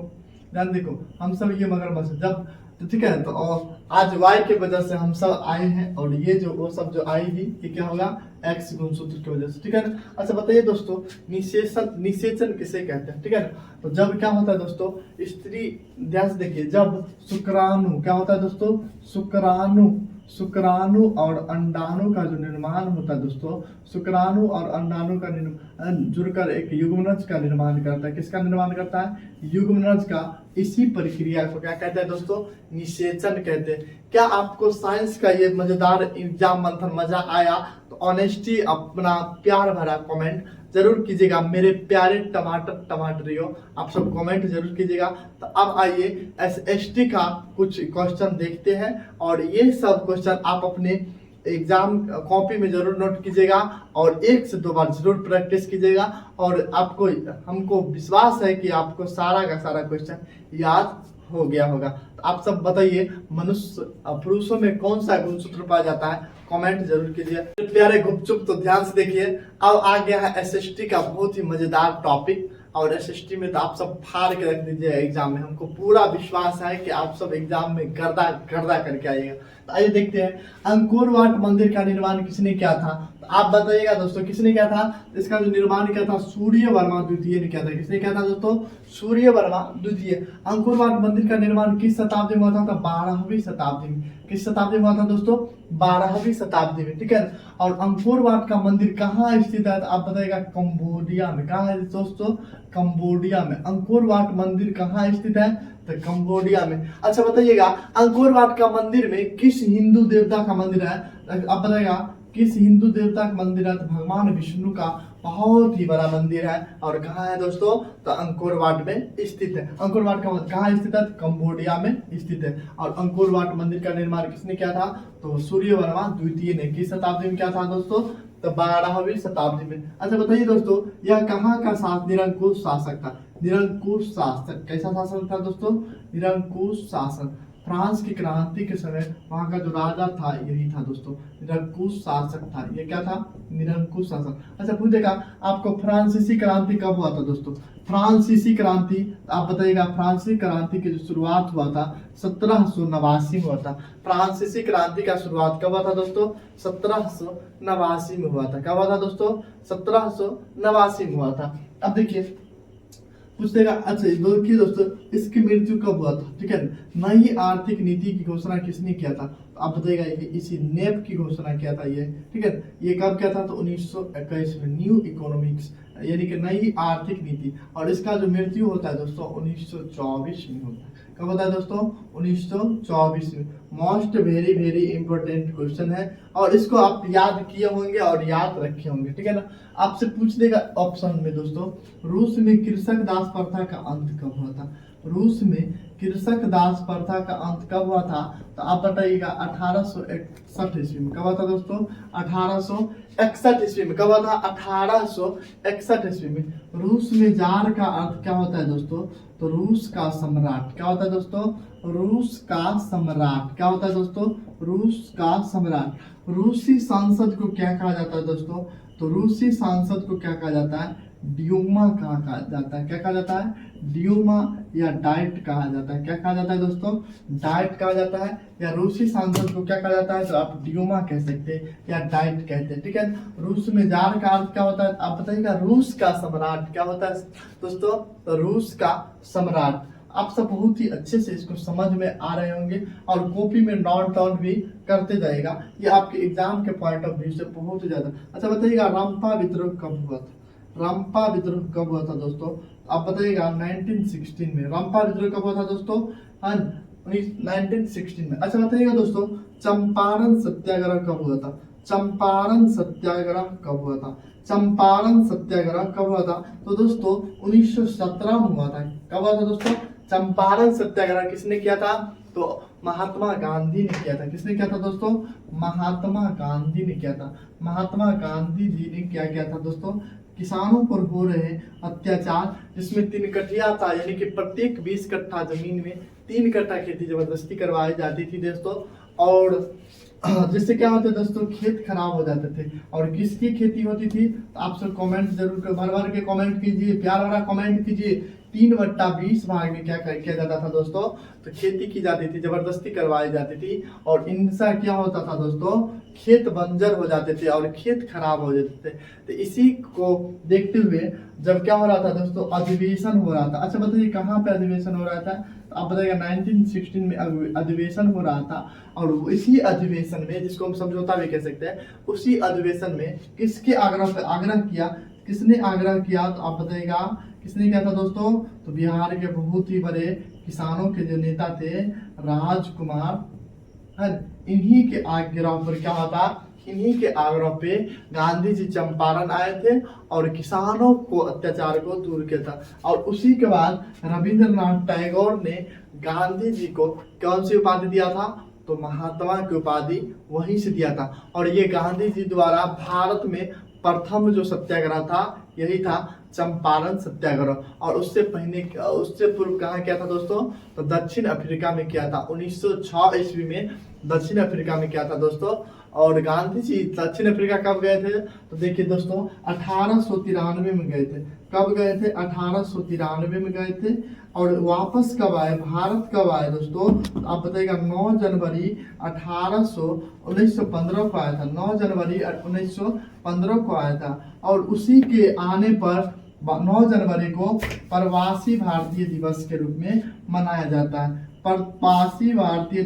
ध्यान देखो, हम सब ये मगरमच्छ जब, तो ठीक है, तो और आज वाई की वजह से हम सब आए हैं, और ये जो वो सब जो आएगी ये क्या होगा, एक्स गुणसूत्र की वजह से, ठीक है ना। अच्छा बताइए दोस्तों, निषेचन किसे कहते हैं, ठीक है ना। तो जब क्या होता है दोस्तों, स्त्री, ध्यान से देखिए, जब शुक्राणु क्या होता है दोस्तों, शुक्राणु और अंडाणु का जो निर्माण होता है दोस्तों, शुक्राणु और अंडाणु का जुड़कर एक युग्मनज का निर्माण करता है। किसका निर्माण करता है, युग्मनज का। इसी प्रक्रिया को क्या कहते हैं दोस्तों, निषेचन कहते हैं। क्या आपको साइंस का ये मजेदार एग्जाम मंथन मजा आया, तो ऑनेस्टी अपना प्यार भरा कमेंट जरूर कीजिएगा मेरे प्यारे टमाटरियो, आप सब कमेंट जरूर कीजिएगा। तो अब आइए SST का कुछ क्वेश्चन देखते हैं, और ये सब क्वेश्चन आप अपने एग्जाम कॉपी में जरूर नोट कीजिएगा, और 1 से 2 बार जरूर प्रैक्टिस कीजिएगा, और आपको, हमको विश्वास है कि आपको सारा का सारा क्वेश्चन याद हो गया होगा। तो आप सब बताइए, मनुष्य पुरुषों में कौन सा गुणसूत्र पाया जाता है, कमेंट जरूर कीजिए प्यारे गुपचुप। तो ध्यान से देखिए, अब आ गया है SST का बहुत ही मजेदार टॉपिक, और SST में तो आप सब फाड़ के रख दीजिए एग्जाम में, हमको पूरा विश्वास है कि आप सब एग्जाम में गर्दा करके आइएगा। तो आइए देखते हैं, अंकोर वाट मंदिर का निर्माण किसने किया था, तो आप बताइएगा दोस्तों किसने किया था। इसका जो निर्माण किया था सूर्य वर्मा द्वितीय ने किया था। किसने किया था दोस्तों, सूर्य वर्मा द्वितीय। अंकोर वाट मंदिर का निर्माण किस शताब्दी में हुआ था, 12वीं शताब्दी में। किस शताब्दी में हुआ था दोस्तों, 12वीं शताब्दी में, ठीक है। और अंकोर वाट का मंदिर कहाँ स्थित है, तो आप बताइएगा कंबोडिया में। कहाँ है दोस्तों, कंबोडिया में। अंकोर वाट मंदिर कहाँ स्थित है, तो कंबोडिया में। अच्छा बताइएगा, अंकोर वाट का मंदिर में किस हिंदू देवता का मंदिर है, आप बताइएगा किस हिंदू देवता का मंदिर है, तो भगवान विष्णु का बहुत ही बड़ा मंदिर है, और कहाँ है दोस्तों, तो अंकोर वाट में स्थित है। अंकोर वाट का कहाँ स्थित है, कंबोडिया में स्थित है। और अंकोर वाट मंदिर का निर्माण किसने किया था, तो सूर्य वर्मा द्वितीय ने। किस शताब्दी में किया था दोस्तों, तो 12वीं शताब्दी में। अच्छा बताइए दोस्तों, यह कहाँ का निरंकुश शासक था, निरंकुश शासक। कैसा शासन था दोस्तों, निरंकुश शासन। फ्रांस की क्रांति के समय वहां का जो राजा था यही था दोस्तों, निरंकुश शासक था। ये क्या था, निरंकुश शासक। अच्छा पूछेगा आपको, फ्रांसीसी क्रांति कब हुआ था दोस्तों, फ्रांसीसी क्रांति आप बताइएगा। फ्रांसीसी क्रांति की जो शुरुआत हुआ था 1789 में हुआ था। फ्रांसीसी क्रांति का शुरुआत कब हुआ था दोस्तों, 1789 में हुआ था। कब हुआ था दोस्तों, 1789 में हुआ था। अब देखिए पूछेगा, अच्छा देखिए दोस्तों, इसकी मृत्यु कब हुआ था, ठीक है। नई आर्थिक नीति की घोषणा किसने किया था, तो आप बताइएगा इसी नेप की घोषणा किया था ये, ठीक है। ये कब किया था, तो 1921 में, न्यू इकोनॉमिक्स यानी कि नई आर्थिक नीति। और इसका जो मृत्यु होता है दोस्तों 1924 में होता है। कब होता है दोस्तों, 1924 में। Most very very important question है, और इसको आप याद किए होंगे और याद रखे होंगे, ठीक है ना। आपसे पूछ देगा ऑप्शन में दोस्तों, रूस में कृषक दास प्रथा का अंत कब हुआ था, रूस में कृषक दास प्रथा का अंत कब हुआ था, तो आप बताइएगा 1861 ईस्वी में। कब हुआ था दोस्तों, 1861 ईस्वी में। कब हुआ था, 1861 ईस्वी में। रूस में जार का अर्थ क्या होता है दोस्तों, तो रूस का सम्राट। क्या होता है दोस्तों, रूस का सम्राट। क्या होता है दोस्तों, रूस का सम्राट। रूसी सांसद को क्या कहा जाता है दोस्तों, तो रूसी सांसद को क्या कहा जाता है, ड्यूमा कहा जाता है। क्या कहा जाता है, ड्यूमा या डाइट कहा जाता है। क्या कहा जाता है दोस्तों, डाइट कहा जाता है। या रूसी सांसद को क्या कहा जाता है, तो आप ड्यूमा कह सकते हैं या डाइट कहते हैं, ठीक है। रूस में जार का अर्थ क्या होता है, आप बताइएगा। रूस का सम्राट। क्या होता है दोस्तों, तो रूस का सम्राट। आप सब बहुत ही अच्छे से इसको समझ में आ रहे होंगे, और कॉपी में नोट डाउन भी करते जाएगा। ये आपके एग्जाम के पॉइंट ऑफ व्यू से बहुत ही ज्यादा। अच्छा बताइएगा, रंपा विद्रोह कब हुआ था, रंपा विद्रोह कब हुआ था दोस्तों, आप बताइएगा 1916 में। रंपा विद्रोह कब हुआ था दोस्तों, 1916 में। अच्छा बताइएगा दोस्तों, चंपारण सत्याग्रह कब हुआ था, चंपारण सत्याग्रह कब हुआ था, चंपारण सत्याग्रह कब हुआ था, तो दोस्तों 1917 में हुआ था। कब हुआ था दोस्तों, चंपारण सत्याग्रह किसने किया था, तो महात्मा गांधी ने किया था। किसने किया था दोस्तों, महात्मा गांधी ने किया था। महात्मा गांधी जी ने क्या किया था दोस्तों, किसानों पर हो रहे अत्याचार, जिसमें 3 कठिया था, यानी कि प्रत्येक 20 कट्ठा जमीन में 3 कट्ठा खेती जबरदस्ती करवाई जाती थी दोस्तों। और जिससे क्या होता है दोस्तों, खेत खराब हो जाते थे। और किसकी खेती होती थी, तो आप सब कमेंट जरूर कर, भर भर के कमेंट कीजिए, प्यार भरा कमेंट कीजिए। 3/20 भाग में क्या किया जाता था दोस्तों, तो खेती की जाती थी, जबरदस्ती करवाई जाती थी। और इनसे क्या होता था दोस्तों, खेत बंजर हो जाते थे और खेत खराब हो जाते थे। तो इसी को देखते हुए जब क्या हो रहा था दोस्तों, अधिवेशन हो रहा था। अच्छा बताइए कहाँ पे अधिवेशन हो रहा था, तो आप बताइएगा 1916 में अधिवेशन हो रहा था। और इसी अधिवेशन में, जिसको हम समझौता भी कह सकते हैं, उसी अधिवेशन में किसके आग्रह किया, किसने आग्रह किया, तो आप बताइएगा किसने किया था दोस्तों, तो बिहार के बहुत ही बड़े किसानों के जो नेता थे राजकुमार, है, इन्हीं के आग्रह पर क्या होता, इन्हीं के आग्रह पे गांधी जी चंपारण आए थे और किसानों को अत्याचार को दूर किया था। और उसी के बाद रविंद्रनाथ टैगोर ने गांधी जी को कौन सी उपाधि दिया था, तो महात्मा की उपाधि वहीं से दिया था। और ये गांधी जी द्वारा भारत में प्रथम जो सत्याग्रह था यही था चंपारण सत्याग्रह। और उससे पूर्व कहाँ किया था दोस्तों, तो दक्षिण अफ्रीका में किया था। 1906 ईस्वी में दक्षिण अफ्रीका में किया था दोस्तों। और गांधी जी दक्षिण अफ्रीका कब गए थे, तो देखिए दोस्तों 1893 में गए थे। कब गए थे, 1893 में गए थे। और वापस कब आए, भारत कब आए दोस्तों, तो आप बताइएगा 9 जनवरी 1915 को आया था। 9 जनवरी 1915 को आया था। और उसी के आने पर 9 जनवरी को प्रवासी भारतीय दिवस के रूप में मनाया जाता है। प्रवासी भारतीय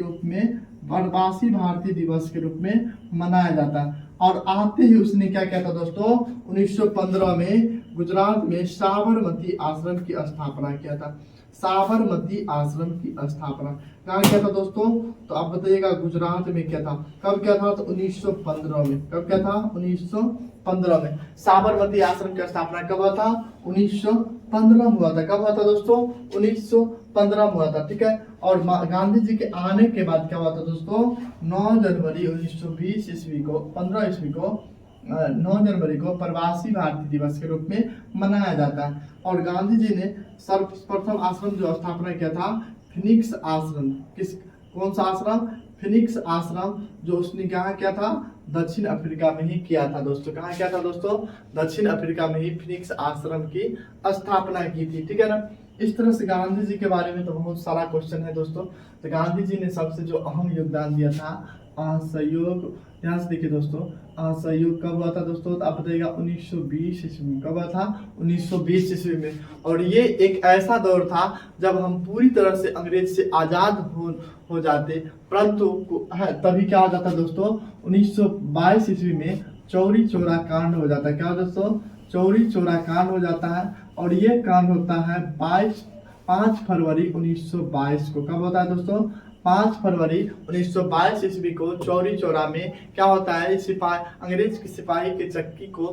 दिवस के रूप में मनाया जाता है। और आते ही उसने क्या किया था दोस्तों, 1915 में गुजरात में साबरमती आश्रम की स्थापना किया था। साबरमती आश्रम की स्थापना कहाँ किया था दोस्तों, तो आप बताइएगा गुजरात में किया था। कब किया था, तो 1915 में। कब किया था, 1915 में। साबरमती आश्रम की स्थापना कब हुआ था, 1915 में हुआ था। कब हुआ था दोस्तों, 1915 में हुआ था, ठीक है। और गांधी जी के आने के बाद क्या हुआ था दोस्तों, 9 जनवरी 1920 ईस्वी को 15 ईस्वी को 9 जनवरी को प्रवासी भारतीय दिवस के रूप में मनाया जाता है। और गांधी जी ने सर्वप्रथम आश्रम जो स्थापना किया था, फिनिक्स आश्रम। कौन सा आश्रम, फिनिक्स आश्रम, जो उसने कहाँ किया था, दक्षिण अफ्रीका में ही किया था दोस्तों। कहाँ किया था दोस्तों, दक्षिण अफ्रीका में ही फिनिक्स आश्रम की स्थापना की थी, ठीक है ना। इस तरह से गांधी जी के बारे में तो बहुत सारा क्वेश्चन है दोस्तों। तो गांधी जी ने सबसे जो अहम योगदान दिया था असहयोग, ध्यान से देखिए दोस्तों, असहयोग कब हुआ था दोस्तों, तो आप बताइएगा 1920 ईस्वी में। कब हुआ था, 1920 ईस्वी में। और ये एक ऐसा दौर था जब हम पूरी तरह से अंग्रेज से आजाद हो जाते, परंतु तभी क्या हो जाता दोस्तों, 1922 ईस्वी में चौरी चौरा कांड हो जाता है। क्या दोस्तों, चौरी चौरा कांड हो जाता है। और ये कांड होता है 5 फरवरी 1922 को। कब होता है दोस्तों, 5 फरवरी 1922 ईस्वी को चौरी चौरा में क्या होता है, अंग्रेज के सिपाही के चक्की को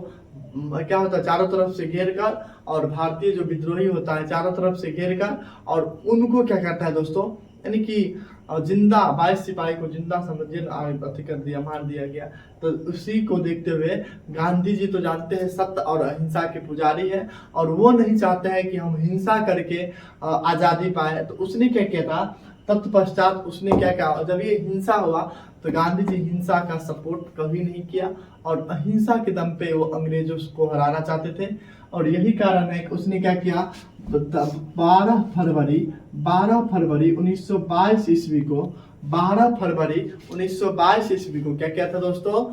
क्या होता है, चारों तरफ से घेर कर, और भारतीय जो विद्रोही होता है चारों तरफ से घेर कर, और उनको क्या करता है दोस्तों, यानी कि जिंदा 22 सिपाही को जिंदा समझिए अति कर दिया, मार दिया गया। तो उसी को देखते हुए गांधी जी तो जानते हैं सत्य और अहिंसा के पुजारी है, और वो नहीं चाहते हैं कि हम हिंसा करके आजादी पाए। तो उसने क्या किया था, तत्पश्चात उसने क्या किया, जब ये हिंसा हुआ तो गांधी जी हिंसा का सपोर्ट कभी नहीं किया, और अहिंसा के दम पे वो अंग्रेजों को हराना चाहते थे। और यही कारण है कि उसने क्या किया, 12 फरवरी 1922 ईस्वी को 12 फरवरी 1922 ईस्वी को क्या किया था दोस्तों,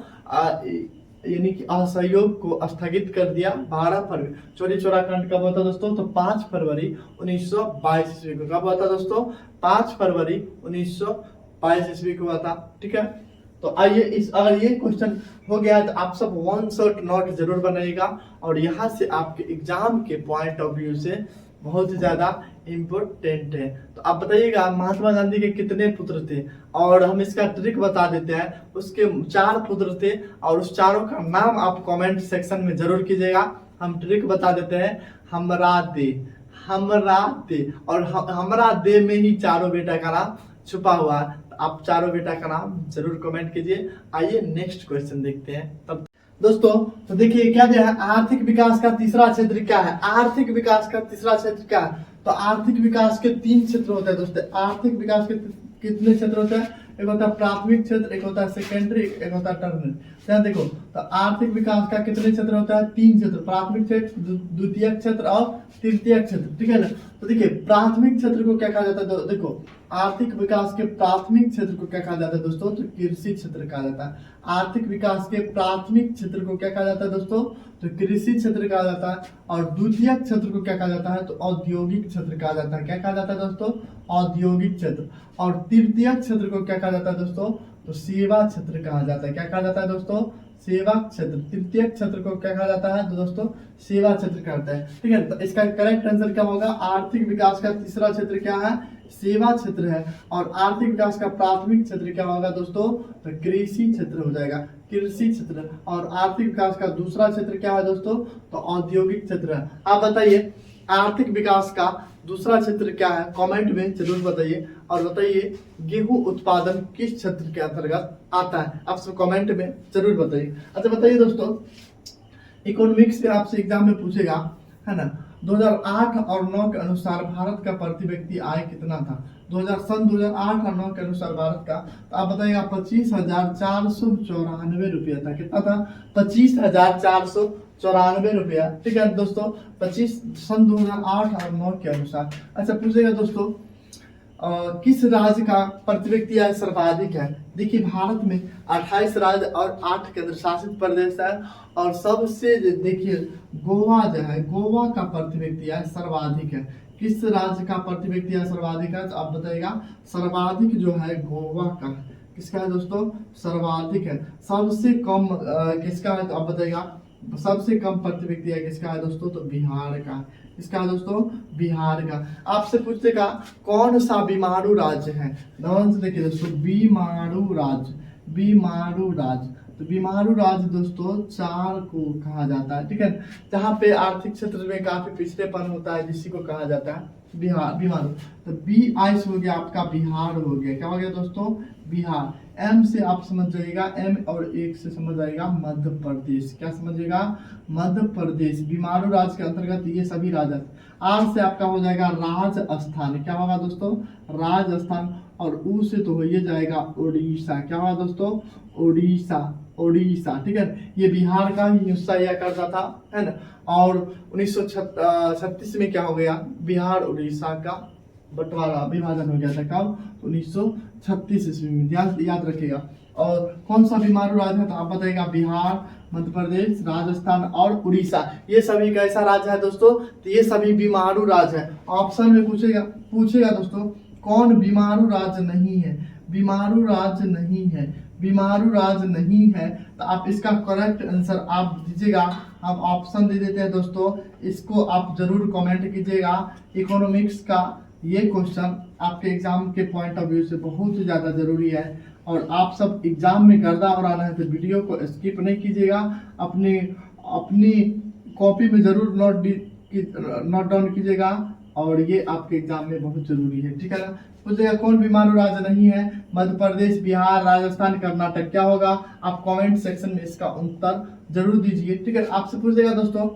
यानी कि असहयोग को स्थगित कर दिया। 12 फरवरी, चौरी चौरा कांड कब हुआ था दोस्तों, तो 5 फरवरी 1922 ईस्वी को। कब हुआ था दोस्तों, 5 फरवरी 1922 ईस्वी को हुआ था, ठीक है। तो आइए अगर ये क्वेश्चन हो गया तो आप सब 1 शॉट नोट जरूर बनाइएगा, और यहाँ से आपके एग्जाम के पॉइंट ऑफ व्यू से बहुत ज्यादा इम्पोर्टेंट है। तो आप बताइएगा महात्मा गांधी के कितने पुत्र थे, और हम इसका ट्रिक बता देते हैं। उसके 4 पुत्र थे, और उस चारों का नाम आप कमेंट सेक्शन में जरूर कीजिएगा। हम ट्रिक बता देते हैं, हमरा दे, और हमरा दे में ही चारों बेटा का नाम छुपा हुआ है। आप चारों बेटा का नाम जरूर कमेंट कीजिए। आइए नेक्स्ट क्वेश्चन देखते हैं। दोस्तों तो देखिए क्या दिया है, आर्थिक विकास का तीसरा क्षेत्र क्या है, आर्थिक विकास का तीसरा क्षेत्र क्या है। तो आर्थिक विकास के 3 क्षेत्र होते हैं दोस्तों। आर्थिक विकास के कितने क्षेत्र होते हैं, एक होता है प्राथमिक क्षेत्र, एक होता है सेकेंडरी, एक होता है टर्मिनल। ध्यान देखो, तो आर्थिक विकास का कितने क्षेत्र होता है, 3 क्षेत्र, प्राथमिक क्षेत्र, द्वितीय क्षेत्र और तृतीय क्षेत्र, ठीक है ना। तो देखिए प्राथमिक क्षेत्र को क्या कहा जाता है, देखो आर्थिक विकास के प्राथमिक क्षेत्र को क्या कहा जाता है दोस्तों, तो कृषि क्षेत्र कहा जाता है। आर्थिक विकास के प्राथमिक क्षेत्र को क्या कहा जाता है दोस्तों, तो कृषि क्षेत्र कहा जाता है। और द्वितीय क्षेत्र को क्या कहा जाता है, तो औद्योगिक क्षेत्र कहा जाता है। क्या कहा जाता है दोस्तों, औद्योगिक क्षेत्र। और तृतीय क्षेत्र को क्या कहा जाता है दोस्तों, तो सेवा क्षेत्र कहा जाता है। क्या कहा जाता है दोस्तों, सेवा क्षेत्र। तृतीय क्षेत्र को क्या कहा जाता है, तो दोस्तों सेवा क्षेत्र कहते हैं, ठीक है। तो इसका करेक्ट आंसर क्या होगा, आर्थिक विकास का तीसरा क्षेत्र क्या है, सेवा क्षेत्र है। और आर्थिक विकास का प्राथमिक क्षेत्र क्या होगा दोस्तों, तो कृषि क्षेत्र हो जाएगा, कृषि क्षेत्र। और आर्थिक विकास का दूसरा क्षेत्र क्या है दोस्तों, तो औद्योगिक क्षेत्र है। आप बताइए आर्थिक विकास का दूसरा क्षेत्र क्या है, कमेंट में जरूर बताइए। और बताइए गेहूं उत्पादन किस क्षेत्र के अंतर्गत आता है, आप सब कमेंट में जरूर बताइए। अच्छा बताइए दोस्तों, इकोनॉमिक्स से आपसे एग्जाम में पूछेगा, है ना, 2008 और 9 के अनुसार भारत का प्रति व्यक्ति आय कितना था। 2008 और 9 के अनुसार भारत का, तो आप बताइएगा 25,494 रुपया था। कितना था, 25,494 रुपया, ठीक है दोस्तों, 2008 और 9 के अनुसार। अच्छा पूछेगा दोस्तों किस राज्य का प्रति व्यक्ति आय सर्वाधिक है। देखिए भारत में 28 राज्य और 8 केंद्र शासित प्रदेश है। और सबसे देखिए गोवा जो है, गोवा का प्रति व्यक्ति आय सर्वाधिक है। किस राज्य का प्रति व्यक्ति आय सर्वाधिक है, तो आप बताइएगा सर्वाधिक जो है गोवा का है। किसका है दोस्तों, सर्वाधिक है। सबसे कम किसका है, तो आप बताइएगा सबसे कम प्रति व्यक्ति आय किसका है दोस्तों, तो बिहार का। किसका है दोस्तों, बिहार का। आपसे पूछेगा कौन सा बीमारू राज्य है, ध्यान से देखिए दोस्तों, बीमारू राज्य, बीमारू राज्य। तो बीमारू राज्य दोस्तों 4 को कहा जाता है, ठीक है, जहाँ पे आर्थिक क्षेत्र में काफी पिछड़ेपन होता है, जिसी को कहा जाता है बिहार, बीमारू। तो बी आइस हो गया आपका, बिहार हो गया। क्या हो गया दोस्तों, बिहार। एम से आप समझ जाइएगा, एम और एक से समझ जाइएगा मध्य प्रदेश। क्या समझिएगा, मध्य प्रदेश। बीमारू राज्य के अंतर्गत ये सभी राज्य। आर से आपका हो जाएगा राजस्थान। क्या होगा दोस्तों, राजस्थान। और ऊ से तो हो ही जाएगा उड़ीसा। क्या होगा दोस्तों, उड़ीसा, उड़ीसा, ठीक है। ये बिहार का ही हिस्सा या करता था, है ना। और 1936 में क्या हो गया, बिहार उड़ीसा का बंटवारा, विभाजन हो गया था। कब, 1936 ईस्वी में, याद रखिएगा। और कौन सा बीमारू राज्य है, तो आप बताइएगा बिहार, मध्य प्रदेश, राजस्थान और उड़ीसा। ये सभी कैसा राज्य है दोस्तों, तो ये सभी बीमारू राज्य है। ऑप्शन में पूछेगा दोस्तों कौन बीमारू राज्य नहीं है, बीमारू राज्य नहीं है, बीमारू राज्य नहीं है। तो आप इसका करेक्ट आंसर आप दीजिएगा। हम ऑप्शन दे देते हैं दोस्तों, इसको आप जरूर कमेंट कीजिएगा। इकोनॉमिक्स का ये क्वेश्चन आपके एग्जाम के पॉइंट ऑफ व्यू से बहुत ही ज्यादा जरूरी है। और आप सब एग्जाम में गर्दा उड़ाना है तो वीडियो को स्किप नहीं कीजिएगा, अपनी कॉपी में जरूर नोट डाउन कीजिएगा। और ये आपके एग्जाम में बहुत जरूरी है, ठीक है ना। पूछेगा कौन बीमारू राज्य नहीं है, मध्य प्रदेश, बिहार, राजस्थान, कर्नाटक। क्या होगा, आप कमेंट सेक्शन में इसका उत्तर जरूर दीजिए, ठीक है। आपसे पूछेगा दोस्तों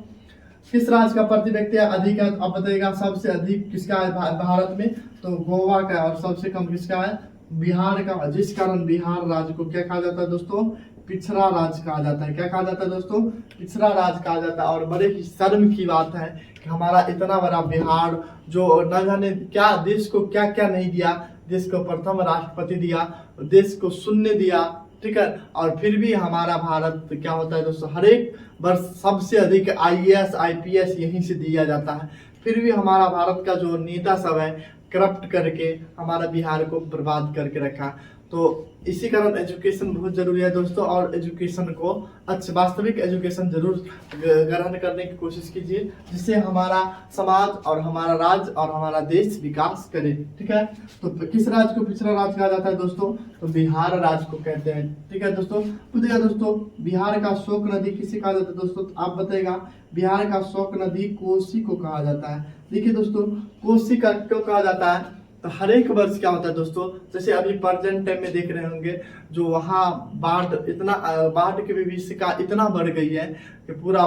किस राज्य का प्रति व्यक्ति अधिक है, आप बताइएगा सबसे अधिक किसका है भारत में, तो गोवा का। और सबसे कम किसका है, बिहार का। जिस कारण बिहार राज्य को क्या कहा जाता है दोस्तों, पिछड़ा राज्य कहा जाता है। क्या कहा जाता है दोस्तों, पिछड़ा राज्य कहा जाता है। और बड़े ही शर्म की बात है कि हमारा इतना बड़ा बिहार जो न जाने क्या देश को क्या क्या नहीं दिया, देश को प्रथम राष्ट्रपति दिया, देश को शून्य दिया, ठीक है। और फिर भी हमारा भारत क्या होता है दोस्तों, हर एक वर्ष सबसे अधिक IAS IPS यहीं से दिया जाता है। फिर भी हमारा भारत का जो नेता सब है करप्ट करके हमारा बिहार को बर्बाद करके रखा। तो इसी कारण एजुकेशन बहुत जरूरी है दोस्तों। और एजुकेशन को अच्छा, वास्तविक एजुकेशन जरूर ग्रहण करने की कोशिश कीजिए, जिससे हमारा समाज और हमारा राज्य और हमारा देश विकास करे, ठीक है। तो किस राज्य को पिछड़ा राज्य कहा जाता है दोस्तों, तो बिहार राज्य को कहते हैं, ठीक है दोस्तों। पूछेगा दोस्तों बिहार का शोक नदी किसे कहा जाता है दोस्तों, तो आप बताइएगा बिहार का शोक नदी कोसी को कहा जाता है। देखिए दोस्तों कोसी का क्यों कहा जाता है, तो हर एक वर्ष क्या होता है दोस्तों, जैसे अभी प्रेजेंट टाइम में देख रहे होंगे जो वहाँ बाढ़ की विभीषिका इतना बढ़ गई है कि पूरा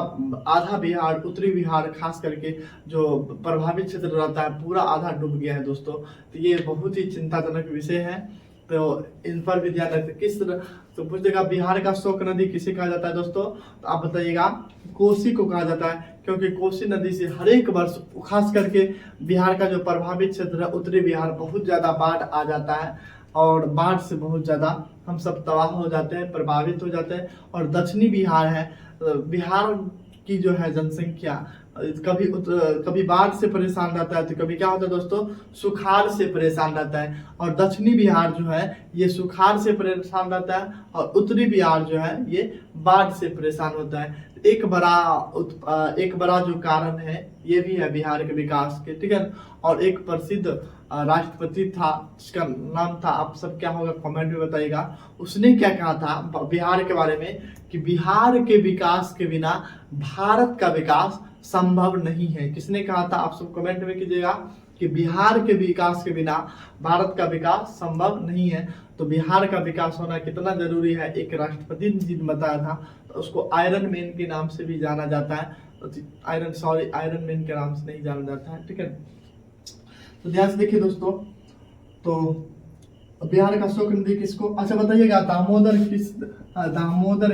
आधा बिहार, उत्तरी बिहार खास करके जो प्रभावित क्षेत्र रहता है पूरा आधा डूब गया है दोस्तों। तो ये बहुत ही चिंताजनक विषय है, तो इन पर भी ध्यान रखते। किस तरह तो पूछेगा बिहार का शोक नदी किसे कहा जाता है दोस्तों, तो आप बताइएगा कोसी को कहा जाता है, क्योंकि कोसी नदी से हर एक वर्ष खास करके बिहार का जो प्रभावित क्षेत्र है उत्तरी बिहार बहुत ज्यादा बाढ़ आ जाता है, और बाढ़ से बहुत ज्यादा हम सब तबाह हो जाते हैं, प्रभावित हो जाते हैं। और दक्षिणी बिहार है, बिहार की जो है जनसंख्या कभी बाढ़ से परेशान रहता है, तो कभी क्या होता है दोस्तों सुखाड़ से परेशान रहता है। और दक्षिणी बिहार जो है ये सुखाड़ से परेशान रहता है, और उत्तरी बिहार जो है ये बाढ़ से परेशान होता है। एक बड़ा जो कारण है ये भी है बिहार के विकास के, ठीक है। और एक प्रसिद्ध राष्ट्रपति था जिसका नाम था, आप सब क्या होगा कमेंट में बताइएगा, उसने क्या कहा था बिहार के बारे में कि बिहार के विकास के बिना भारत का विकास संभव नहीं है। किसने कहा था, आप सब कमेंट में कीजिएगा कि बिहार के विकास के बिना भारत का विकास संभव नहीं है। तो बिहार का विकास होना कितना जरूरी है एक राष्ट्रपति जी ने बताया था। तो उसको आयरन मैन के नाम से भी जाना जाता है, आयरन मैन के नाम से नहीं जाना जाता है, ठीक है। तो ध्यान से देखिए दोस्तों, तो बिहार का शोक नदी किसको, अच्छा बताइएगा दामोदर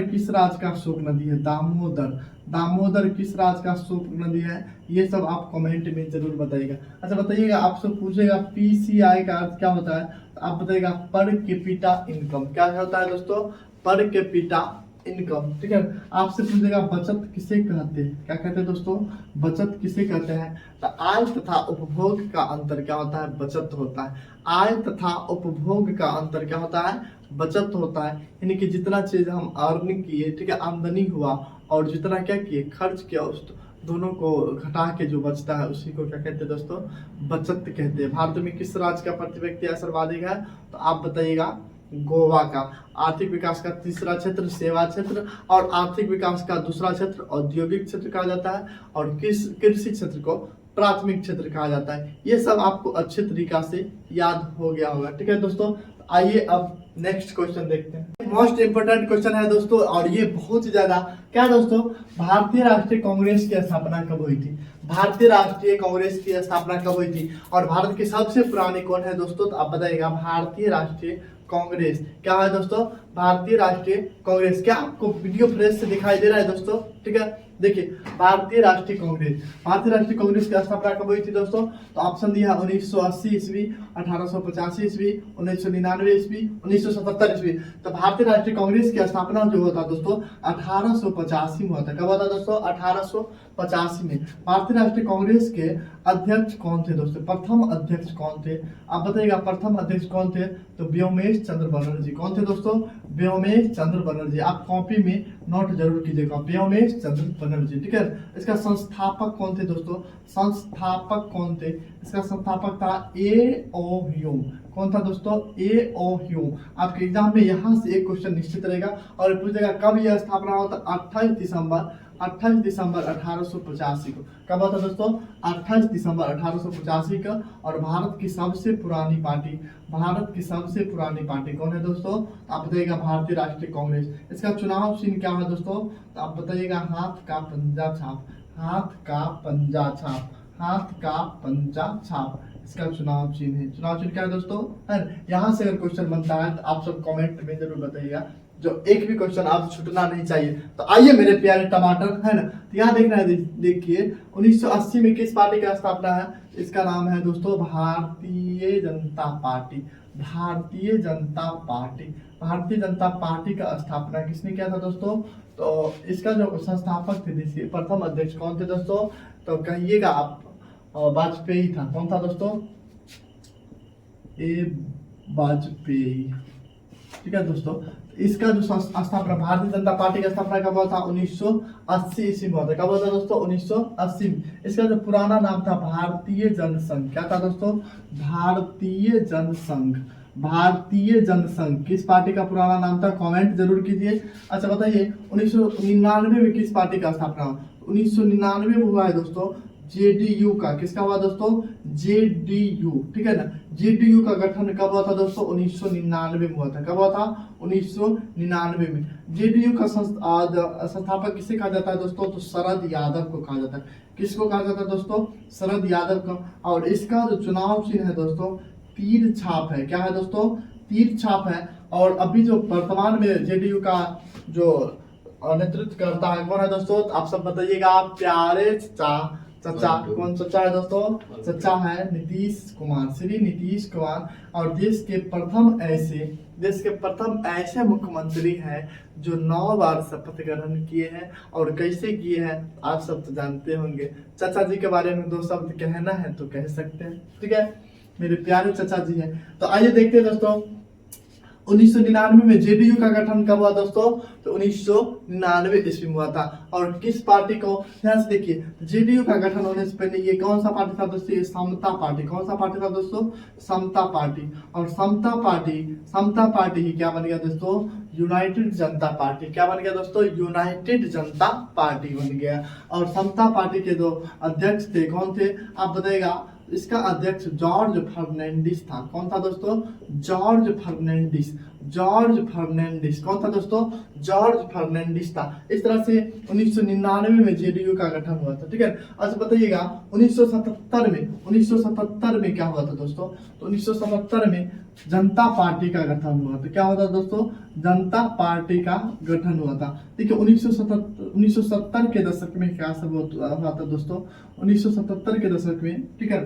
किस राज्य का शोक नदी है, दामोदर किस राज्य का शोक नदी है, ये सब आप कमेंट में जरूर बताइएगा। अच्छा बताइएगा, आपसे पूछेगा पीसीआई का अर्थ क्या होता है, तो आप बताइएगा पर कैपिटा इनकम। क्या होता है दोस्तों, पर कैपिटा इनकम, ठीक है। आपसे पूछेगा बचत किसे कहते हैं, क्या कहते हैं दोस्तों, बचत किसे कहते हैं, तो आय तथा उपभोग का अंतर क्या होता है, बचत होता है। आय तथा उपभोग का अंतर क्या होता है, बचत होता है। यानी कि जितना चीज हम अर्निंग किए, ठीक है, आमदनी हुआ, और जितना क्या किए खर्च किया, उस दोनों को घटा के जो बचता है उसी को क्या कहते हैं दोस्तों, बचत कहते हैं। भारत में किस राज्य का प्रति व्यक्ति आय सर्वाधिक है, तो आप बताइएगा गोवा का। आर्थिक विकास का तीसरा क्षेत्र सेवा क्षेत्र, और आर्थिक विकास का दूसरा क्षेत्र औद्योगिक क्षेत्र कहा जाता है, और कृषि क्षेत्र को प्राथमिक क्षेत्र कहा जाता है। ये सब आपको अच्छे तरीका से याद हो गया होगा, ठीक है दोस्तों। आइए अब नेक्स्ट क्वेश्चन देखते हैं। मोस्ट इंपोर्टेंट क्वेश्चन है दोस्तों, और ये बहुत ज्यादा क्या दोस्तों, भारतीय राष्ट्रीय कांग्रेस की स्थापना कब हुई थी, भारतीय राष्ट्रीय कांग्रेस की स्थापना कब हुई थी, और भारत की सबसे पुरानी कौन है दोस्तों, तो आप बताइएगा भारतीय राष्ट्रीय कांग्रेस। क्या है दोस्तों, भारतीय राष्ट्रीय कांग्रेस। क्या आपको वीडियो फ्रेश से दिखाई दे रहा है दोस्तों, ठीक है। देखिए भारतीय राष्ट्रीय कांग्रेस की स्थापना कब हुई थी दोस्तों, तो ऑप्शन दिया 1980 ईस्वी, 1885 ईस्वी, 1999 ईस्वी, 1977 ईस्वी। तो भारतीय राष्ट्रीय कांग्रेस की स्थापना जो होता दोस्तों 1885 में होता है। कब होता दोस्तों, 1885 में। भारतीय राष्ट्रीय कांग्रेस के अध्यक्ष कौन थे दोस्तों, प्रथम अध्यक्ष कौन थे, आप बताइएगा प्रथम अध्यक्ष कौन थे, तो व्योमेश चंद्र बनर्जी। कौन थे दोस्तों, व्योमेश चंद्र बनर्जी। आप कॉपी में नोट जरूर कीजिएगा, व्योमेश चंद्र बनर्जी, ठीक है। इसका संस्थापक कौन थे दोस्तों, इसका संस्थापक था ए.ओ. ह्यूम। कौन था दोस्तों, ए.ओ. ह्यूम। आपके एग्जाम में यहाँ से एक क्वेश्चन निश्चित रहेगा, और पूछेगा कब यह स्थापना हुआ, 28 दिसंबर 1885 को। कब होता दोस्तों, 28 दिसंबर 1885 का। और भारत की सबसे पुरानी पार्टी कौन है दोस्तों, आप बताइएगा भारतीय राष्ट्रीय कांग्रेस। इसका चुनाव चिन्ह क्या है दोस्तों, तो आप बताइएगा हाथ का पंजा छाप इसका चुनाव चिन्ह है। चुनाव चिन्ह क्या है दोस्तों, यहाँ से अगर क्वेश्चन बनता है तो आप सब कमेंट में जरूर बताइएगा, जो एक भी क्वेश्चन आप छूटना नहीं चाहिए। तो आइए मेरे प्यारे टमाटर, है ना, तो यहाँ देख रहे हैं, देखिए 1980 में किस पार्टी का स्थापना है, इसका नाम है दोस्तों भारतीय जनता पार्टी का स्थापना किसने किया था दोस्तों, तो इसका जो संस्थापक थे, देखिए प्रथम अध्यक्ष कौन थे दोस्तों, तो कहिएगा आप वाजपेयी था। कौन था दोस्तों, ए वाजपेयी, ठीक है दोस्तों। इसका जो स्थापना भारतीय जनता पार्टी का स्थापना कब हुआ था, 1980 ईस्वी में हुआ था। कब हुआ था दोस्तों, 1980 में। इसका जो पुराना नाम था भारतीय जनसंघ। क्या था दोस्तों, भारतीय जनसंघ किस पार्टी का पुराना नाम था, कमेंट जरूर कीजिए। अच्छा बताइए 1999 में किस पार्टी का स्थापना हुआ, 1999 में हुआ है दोस्तों जेडीयू का, किसका हुआ दोस्तों, जेडीयू, ठीक है ना। जेडीयू का गठन कब हुआ था दोस्तों, 1999 में हुआ था। कब हुआ था, 1999 में। जेडीयू का संस्थापक किसे कहा जाता है दोस्तों, तो शरद यादव को कहा जाता है। किसको कहा जाता है दोस्तों, शरद यादव को। और इसका जो चुनाव चिन्ह है दोस्तों, तीर छाप है। क्या है दोस्तों, तीर छाप है। और अभी जो वर्तमान में जेडीयू का जो नेतृत्व करता है कौन है दोस्तों, तो आप सब बताइएगा। प्यारे चचा, चचा कौन चचा है दोस्तों, चचा है नीतीश कुमार, श्री नीतीश कुमार। और देश के प्रथम ऐसे मुख्यमंत्री हैं जो 9 बार शपथ ग्रहण किए हैं। और कैसे किए हैं आप सब तो जानते होंगे। चाचा जी के बारे में 2 शब्द कहना है तो कह सकते हैं, ठीक है, मेरे प्यारे चाचा जी हैं। तो आइए देखते हैं दोस्तों, 1999 में जेडीयू का गठन कब हुआ दोस्तों, तो 1999 ईस्वी में हुआ था। और किस पार्टी को, ध्यान से देखिए, जेडीयू का गठन होने से पहले ये कौन सा पार्टी था दोस्तों, ये समता पार्टी। कौन सा पार्टी था दोस्तों, समता पार्टी। और समता पार्टी ही क्या बन गया दोस्तों, यूनाइटेड जनता पार्टी। क्या बन गया दोस्तों, यूनाइटेड जनता पार्टी बन गया। और समता पार्टी के जो अध्यक्ष थे कौन थे, आप बताइएगा। इसका अध्यक्ष जॉर्ज फर्नांडिस था। कौन था दोस्तों, जॉर्ज फर्नांडिस। कौन था दोस्तों, जॉर्ज फर्नांडिस था। इस तरह से 1999 में जेडीयू का गठन हुआ था, ठीक है। अच्छा बताइएगा 1977 में क्या हुआ था दोस्तों, तो 1977 में जनता पार्टी का गठन हुआ था। क्या हुआ था दोस्तों, जनता पार्टी का गठन हुआ था। देखिए 1970 के दशक में क्या सब हुआ था दोस्तों, 1977 के दशक में, ठीक है,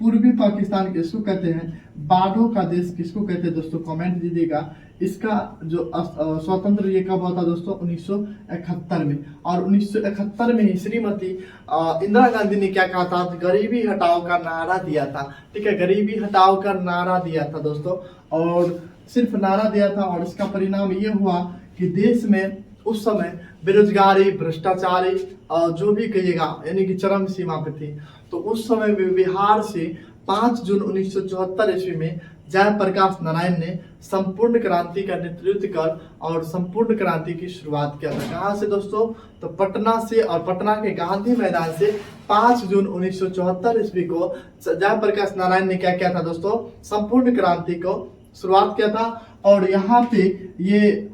पूर्वी पाकिस्तान किसको कहते हैं, बाडो का देश किसको कहते हैं दोस्तों, कमेंट दीजिएगा। इसका जो स्वतंत्र ये कब हुआ था दोस्तों, 1971 में। और 1971 में ही श्रीमती इंदिरा गांधी ने क्या कहा था, गरीबी हटाओ का नारा दिया था, ठीक है, गरीबी हटाओ का नारा दिया था दोस्तों। और सिर्फ नारा दिया था, और इसका परिणाम ये हुआ कि देश में उस समय बेरोजगारी, भ्रष्टाचारी जो भी कहिएगा यानी कि चरम सीमा पे थी। तो उस समय बिहार से 5 जून 1974 ईस्वी में जयप्रकाश नारायण ने संपूर्ण क्रांति का नेतृत्व कर और संपूर्ण क्रांति की शुरुआत किया था। कहाँ से दोस्तों, तो पटना से। और पटना के गांधी मैदान से 5 जून 1974 ईस्वी को जयप्रकाश नारायण ने क्या किया था दोस्तों, संपूर्ण क्रांति को शुरुआत किया था। और यहाँ पे ये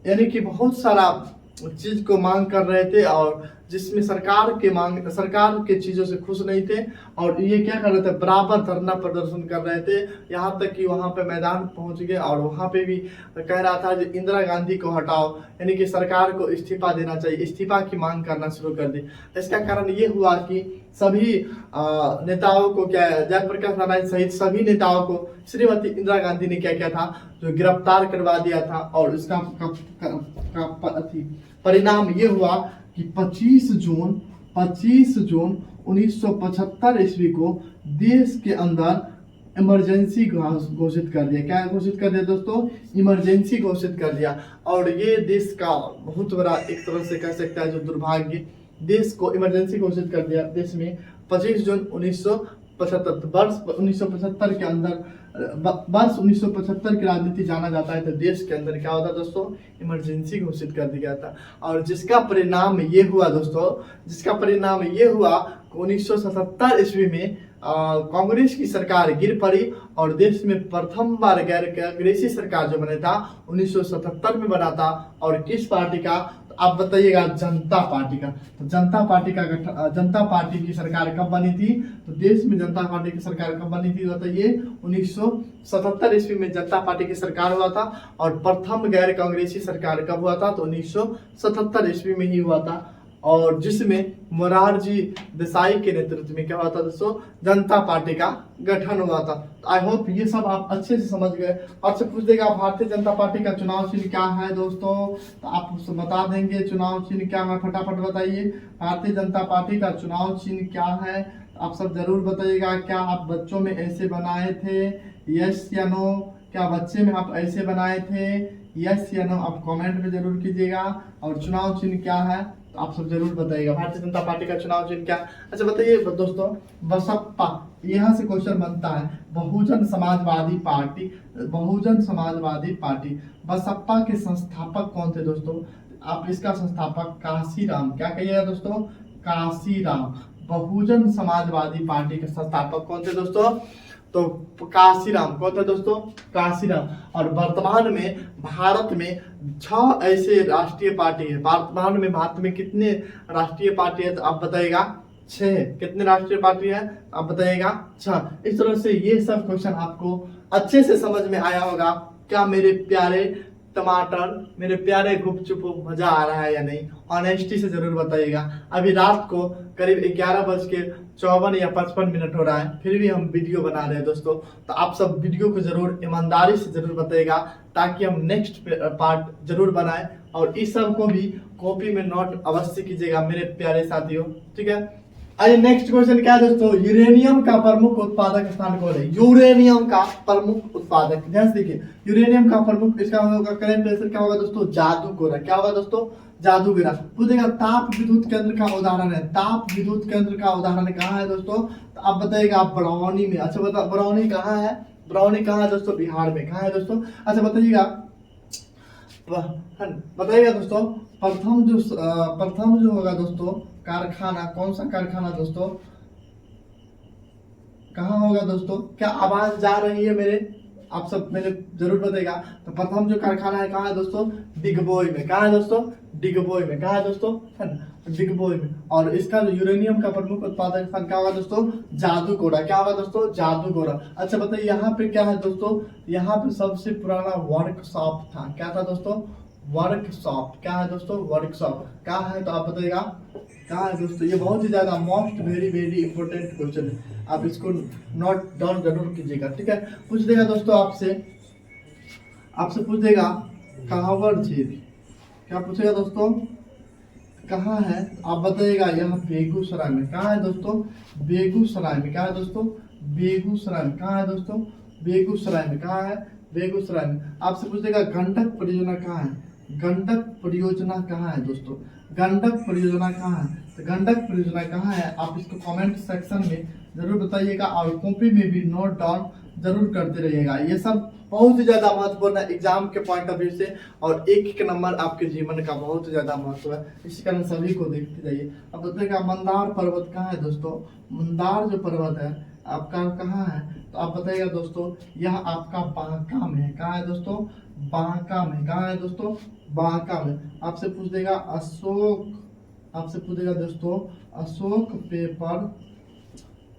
यानी कि बहुत सारा चीज को मांग कर रहे थे, और जिसमें सरकार के चीजों से खुश नहीं थे। और ये क्या कर रहे थे, बराबर धरना प्रदर्शन कर रहे थे, यहाँ तक कि वहां पे मैदान पहुंच गए। और वहां पे भी कह रहा था कि इंदिरा गांधी को हटाओ, यानी कि सरकार को इस्तीफा देना चाहिए, इस्तीफा की मांग करना शुरू कर दी। इसका कारण ये हुआ कि सभी नेताओं को, क्या जयप्रकाश नारायण सहित सभी नेताओं को श्रीमती इंदिरा गांधी ने क्या किया था, जो गिरफ्तार करवा दिया था। और इसका परिणाम ये हुआ कि 25 जून 1975 ईस्वी को देश के अंदर इमरजेंसी घोषित कर दिया। क्या घोषित कर दिया दोस्तों, इमरजेंसी घोषित कर दिया। और ये देश का बहुत बड़ा एक तरह से कह सकता है जो दुर्भाग्य, देश को इमरजेंसी घोषित कर दिया देश में। 25 जून 1975 वर्ष 1975 के अंदर, वर्ष 1975 की राजनीति जाना जाता है। तो देश के अंदर क्या होता दोस्तों, इमरजेंसी घोषित कर दिया था। और जिसका परिणाम ये हुआ दोस्तों, 1977 ईस्वी में कांग्रेस की सरकार गिर पड़ी। और देश में प्रथम बार गैर कांग्रेसी सरकार जो बना था 1977 में बना था। और किस पार्टी का, तो आप बताइएगा, जनता पार्टी का। तो जनता पार्टी की सरकार कब बनी थी, तो देश में जनता पार्टी की सरकार कब बनी थी बताइए, 1977 ईस्वी में जनता पार्टी की सरकार हुआ था। और प्रथम गैर कांग्रेसी सरकार कब हुआ था, तो 1977 ईस्वी में ही हुआ था। और जिसमें मोरारजी देसाई के नेतृत्व में क्या हुआ था दोस्तों, जनता पार्टी का गठन हुआ था। आई होप ये सब आप अच्छे से समझ गए। और से पूछ देगा भारतीय जनता पार्टी का चुनाव चिन्ह क्या है दोस्तों, तो आप बता देंगे चुनाव चिन्ह क्या है, फटाफट बताइए। भारतीय जनता पार्टी का चुनाव चिन्ह क्या है, आप सब जरूर बताइएगा। क्या आप बच्चों में ऐसे बनाए थे, यस या नो, क्या बच्चे में आप ऐसे बनाए थे, यस या नो, आप कमेंट में जरूर कीजिएगा। और चुनाव चिन्ह क्या है तो आप सब जरूर बताइएगा। भारतीय जनता पार्टी का चुनाव चिन्ह क्या, अच्छा बताइए दोस्तों। बसपा, यहाँ से क्वेश्चन बनता है, बहुजन समाजवादी पार्टी, बसपा के संस्थापक कौन थे दोस्तों, आप इसका संस्थापक काशीराम, क्या कहिएगा दोस्तों, बहुजन समाजवादी पार्टी के संस्थापक कौन थे दोस्तों? तो काशीराम। कौन थे दोस्तों? काशीराम। और वर्तमान में भारत में 6 ऐसे राष्ट्रीय पार्टी है। वर्तमान में भारत में कितने राष्ट्रीय पार्टी है? तो आप बताइएगा 6। कितने राष्ट्रीय पार्टी है? आप बताइएगा 6। इस तरह से ये सब क्वेश्चन आपको अच्छे से समझ में आया होगा। क्या मेरे प्यारे टमाटर, मेरे प्यारे गुपचुप, मजा आ रहा है या नहीं? ऑनेस्टी से जरूर बताइएगा। अभी रात को करीब 11:54 या 55 हो रहा है, फिर भी हम वीडियो बना रहे हैं दोस्तों। तो आप सब वीडियो को जरूर ईमानदारी से जरूर बताइएगा, ताकि हम नेक्स्ट पार्ट जरूर बनाएं। और इस सब को भी कॉपी में नोट अवश्य कीजिएगा मेरे प्यारे साथियों, ठीक है। आइए नेक्स्ट क्वेश्चन क्या है दोस्तों? यूरेनियम का प्रमुख उत्पादक स्थान कौन है? यूरेनियम का प्रमुख उत्पादक, ध्यान से देखिए, यूरेनियम का प्रमुख, इसका होगा करेंट आंसर क्या होगा दोस्तों? जादूगोरा। क्या होगा दोस्तों? जादूगोरा। पूछेगा ताप विद्युत केंद्र का उदाहरण है। ताप विद्युत केंद्र का उदाहरण कहाँ है दोस्तों? तो आप बताइएगा बरौनी में। अच्छा बता, बरौनी कहाँ है? बरौनी कहाँ है दोस्तों? बिहार में। कहाँ है दोस्तों? अच्छा बताइएगा दोस्तों, प्रथम जो होगा दोस्तों कारखाना, कौन सा कारखाना दोस्तों? कहाँ होगा दोस्तों? क्या आवाज जा रही है मेरे? आप सब मेरे जरूर बताइएगा। तो प्रथम जो कारखाना है कहाँ है दोस्तों? डिगबोई में। कहाँ है दोस्तों? डिगबोई में। कहाँ है दोस्तों? डिगबोई में। और इसका जो यूरेनियम का प्रमुख उत्पादक स्थान क्या होगा दोस्तों? जादूगोरा। क्या होगा दोस्तों? जादूगोरा। अच्छा बताइए यहाँ पे क्या है दोस्तों? यहाँ पे सबसे पुराना वर्कशॉप था। क्या था दोस्तों? वर्कशॉप। क्या है दोस्तों? वर्कशॉप। क्या है? तो आप बताइएगा कहाँ है दोस्तों? ये बहुत ही ज्यादा मोस्ट वेरी इंपॉर्टेंट क्वेश्चन है, आप इसको नोट डाउन जरूर कीजिएगा, ठीक है। पूछ देगा दोस्तों आपसे पूछ देगा कहावर झील। क्या पूछेगा दोस्तों? कहाँ है? आप बताइएगा यहाँ बेगूसराय में। कहाँ है दोस्तों? बेगूसराय में। कहाँ है दोस्तों? बेगूसराय में। कहाँ है दोस्तों? बेगूसराय में। कहाँ है? बेगूसराय में। आपसे पूछ देगा गंडक परियोजना कहाँ है? गंडक परियोजना कहाँ है दोस्तों? गंडक परियोजना कहाँ है? तो गंडक परियोजना कहाँ है? आप इसको कमेंट सेक्शन में जरूर बताइएगा, और कॉपी में भी नोट डाउन जरूर करते रहिएगा। ये सब बहुत ही ज्यादा महत्वपूर्ण है एग्जाम के पॉइंट ऑफ व्यू से, और एक नंबर आपके जीवन का बहुत ही ज्यादा महत्व है, इसी कारण सभी को देखते जाइए। अब बताइएगा मंदार पर्वत कहाँ है दोस्तों? मंदार जो पर्वत है आपका कहाँ है? तो आप बताइएगा दोस्तों, यह आपका बांका में है। कहाँ है दोस्तों? बांका में। कहाँ है दोस्तों? बांका में। आपसे पूछ देगा दोस्तों अशोक पेपर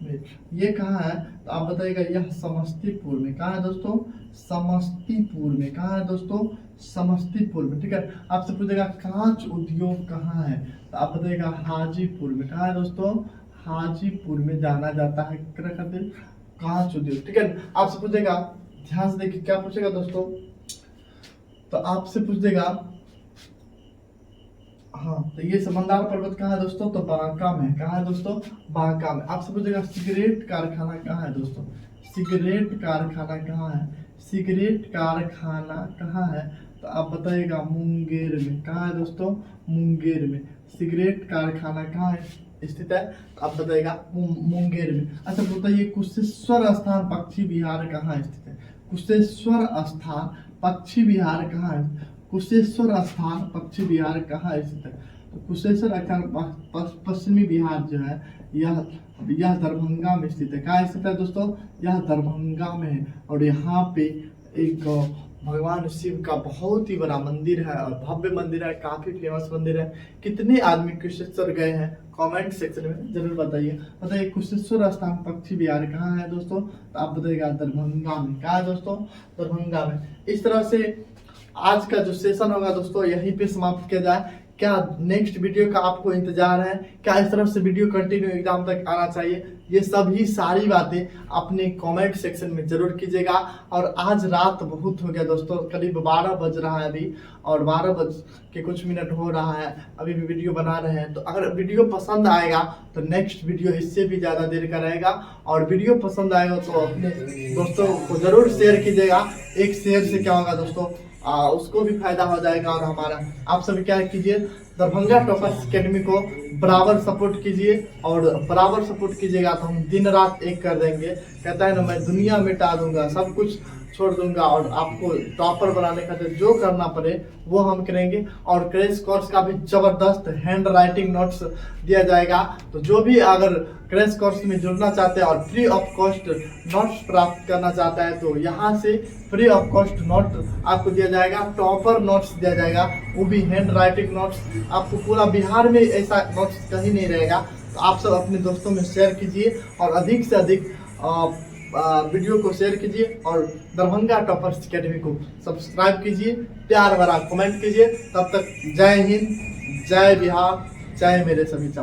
में, ये कहाँ है? तो आप बताइएगा यह समस्तीपुर में। कहाँ है दोस्तों? समस्तीपुर में। कहाँ है दोस्तों? समस्तीपुर में, ठीक है। आपसे पूछेगा कांच उद्योग कहाँ है? तो आप बताइएगा हाजीपुर में। कहाँ है दोस्तों? हाजीपुर में जाना जाता है कांच उद्योग, ठीक है। आपसे पूछेगा, ध्यान से देखिए क्या पूछेगा दोस्तों? तो आपसे पूछ देगा, हाँ, तो ये समंदार पर्वत कहाँ है दोस्तों? तो बांका में। कहाँ है दोस्तों? बांका में। आपसे पूछेगा सिगरेट कारखाना कहाँ है दोस्तों? सिगरेट कारखाना कहाँ है? सिगरेट कारखाना कहाँ है? तो आप बताइएगा मुंगेर में। कहाँ है दोस्तों? मुंगेर में। सिगरेट कारखाना कहाँ है स्थित है? तो आप बताइएगा मुंगेर में। अच्छा बताइए कुशेश्वर स्थान पक्षी विहार कहाँ स्थित है? कुशेश्वर स्थान पक्षी विहार कहाँ है? कुशेश्वर स्थान पक्षी विहार कहाँ स्थित है? तो कुशेश्वर स्थान पश्चिमी बिहार जो है यह दरभंगा में स्थित है। कहाँ स्थित है दोस्तों? यह दरभंगा में है। और यहाँ पे एक भगवान शिव का बहुत ही बड़ा मंदिर है, और भव्य मंदिर है, काफी फेमस मंदिर है। कितने आदमी कुशेश्वर गए हैं कमेंट सेक्शन में जरूर बताइए कुशेश्वर स्थान पक्षी विहार कहाँ है दोस्तों? तो आप बताइएगा दरभंगा में। कहाँ है दोस्तों? दरभंगा में। इस तरह से आज का जो सेशन होगा दोस्तों यहीं पे समाप्त किया जाए। क्या नेक्स्ट वीडियो का आपको इंतजार है? क्या इस तरफ से वीडियो कंटिन्यू एग्जाम तक आना चाहिए? ये सभी सारी बातें अपने कमेंट सेक्शन में जरूर कीजिएगा। और आज रात बहुत हो गया दोस्तों, करीब 12 बज रहा है अभी, और 12 बज के कुछ मिनट हो रहा है, अभी भी वीडियो बना रहे हैं। तो अगर वीडियो पसंद आएगा तो नेक्स्ट वीडियो इससे भी ज़्यादा देर का रहेगा, और वीडियो पसंद आएगा तो अपने दोस्तों को जरूर शेयर कीजिएगा। एक शेयर से क्या होगा दोस्तों, उसको भी फायदा हो जाएगा, और हमारा आप सभी क्या कीजिए, दरभंगा टॉपर्स अकेडमी को बराबर सपोर्ट कीजिए, और बराबर सपोर्ट कीजिएगा तो हम दिन रात एक कर देंगे। कहता है ना, मैं दुनिया मिटा दूंगा, सब कुछ छोड़ दूंगा और आपको टॉपर बनाने खातिर जो करना पड़े वो हम करेंगे। और क्रैश कोर्स का भी जबरदस्त हैंड राइटिंग नोट्स दिया जाएगा। तो जो भी अगर क्रैश कोर्स में जुड़ना चाहते हैं और फ्री ऑफ कॉस्ट नोट्स प्राप्त करना चाहता है तो यहाँ से फ्री ऑफ कॉस्ट नोट आपको दिया जाएगा, टॉपर नोट्स दिया जाएगा, वो भी हैंड राइटिंग नोट्स। आपको पूरा बिहार में ऐसा नोट्स कहीं नहीं रहेगा। तो आप सब अपने दोस्तों में शेयर कीजिए और अधिक से अधिक वीडियो को शेयर कीजिए और दरभंगा टॉपर्स अकेडमी को सब्सक्राइब कीजिए, प्यार भरा कमेंट कीजिए। तब तक जय हिंद, जय बिहार, जय मेरे सभी छात्र।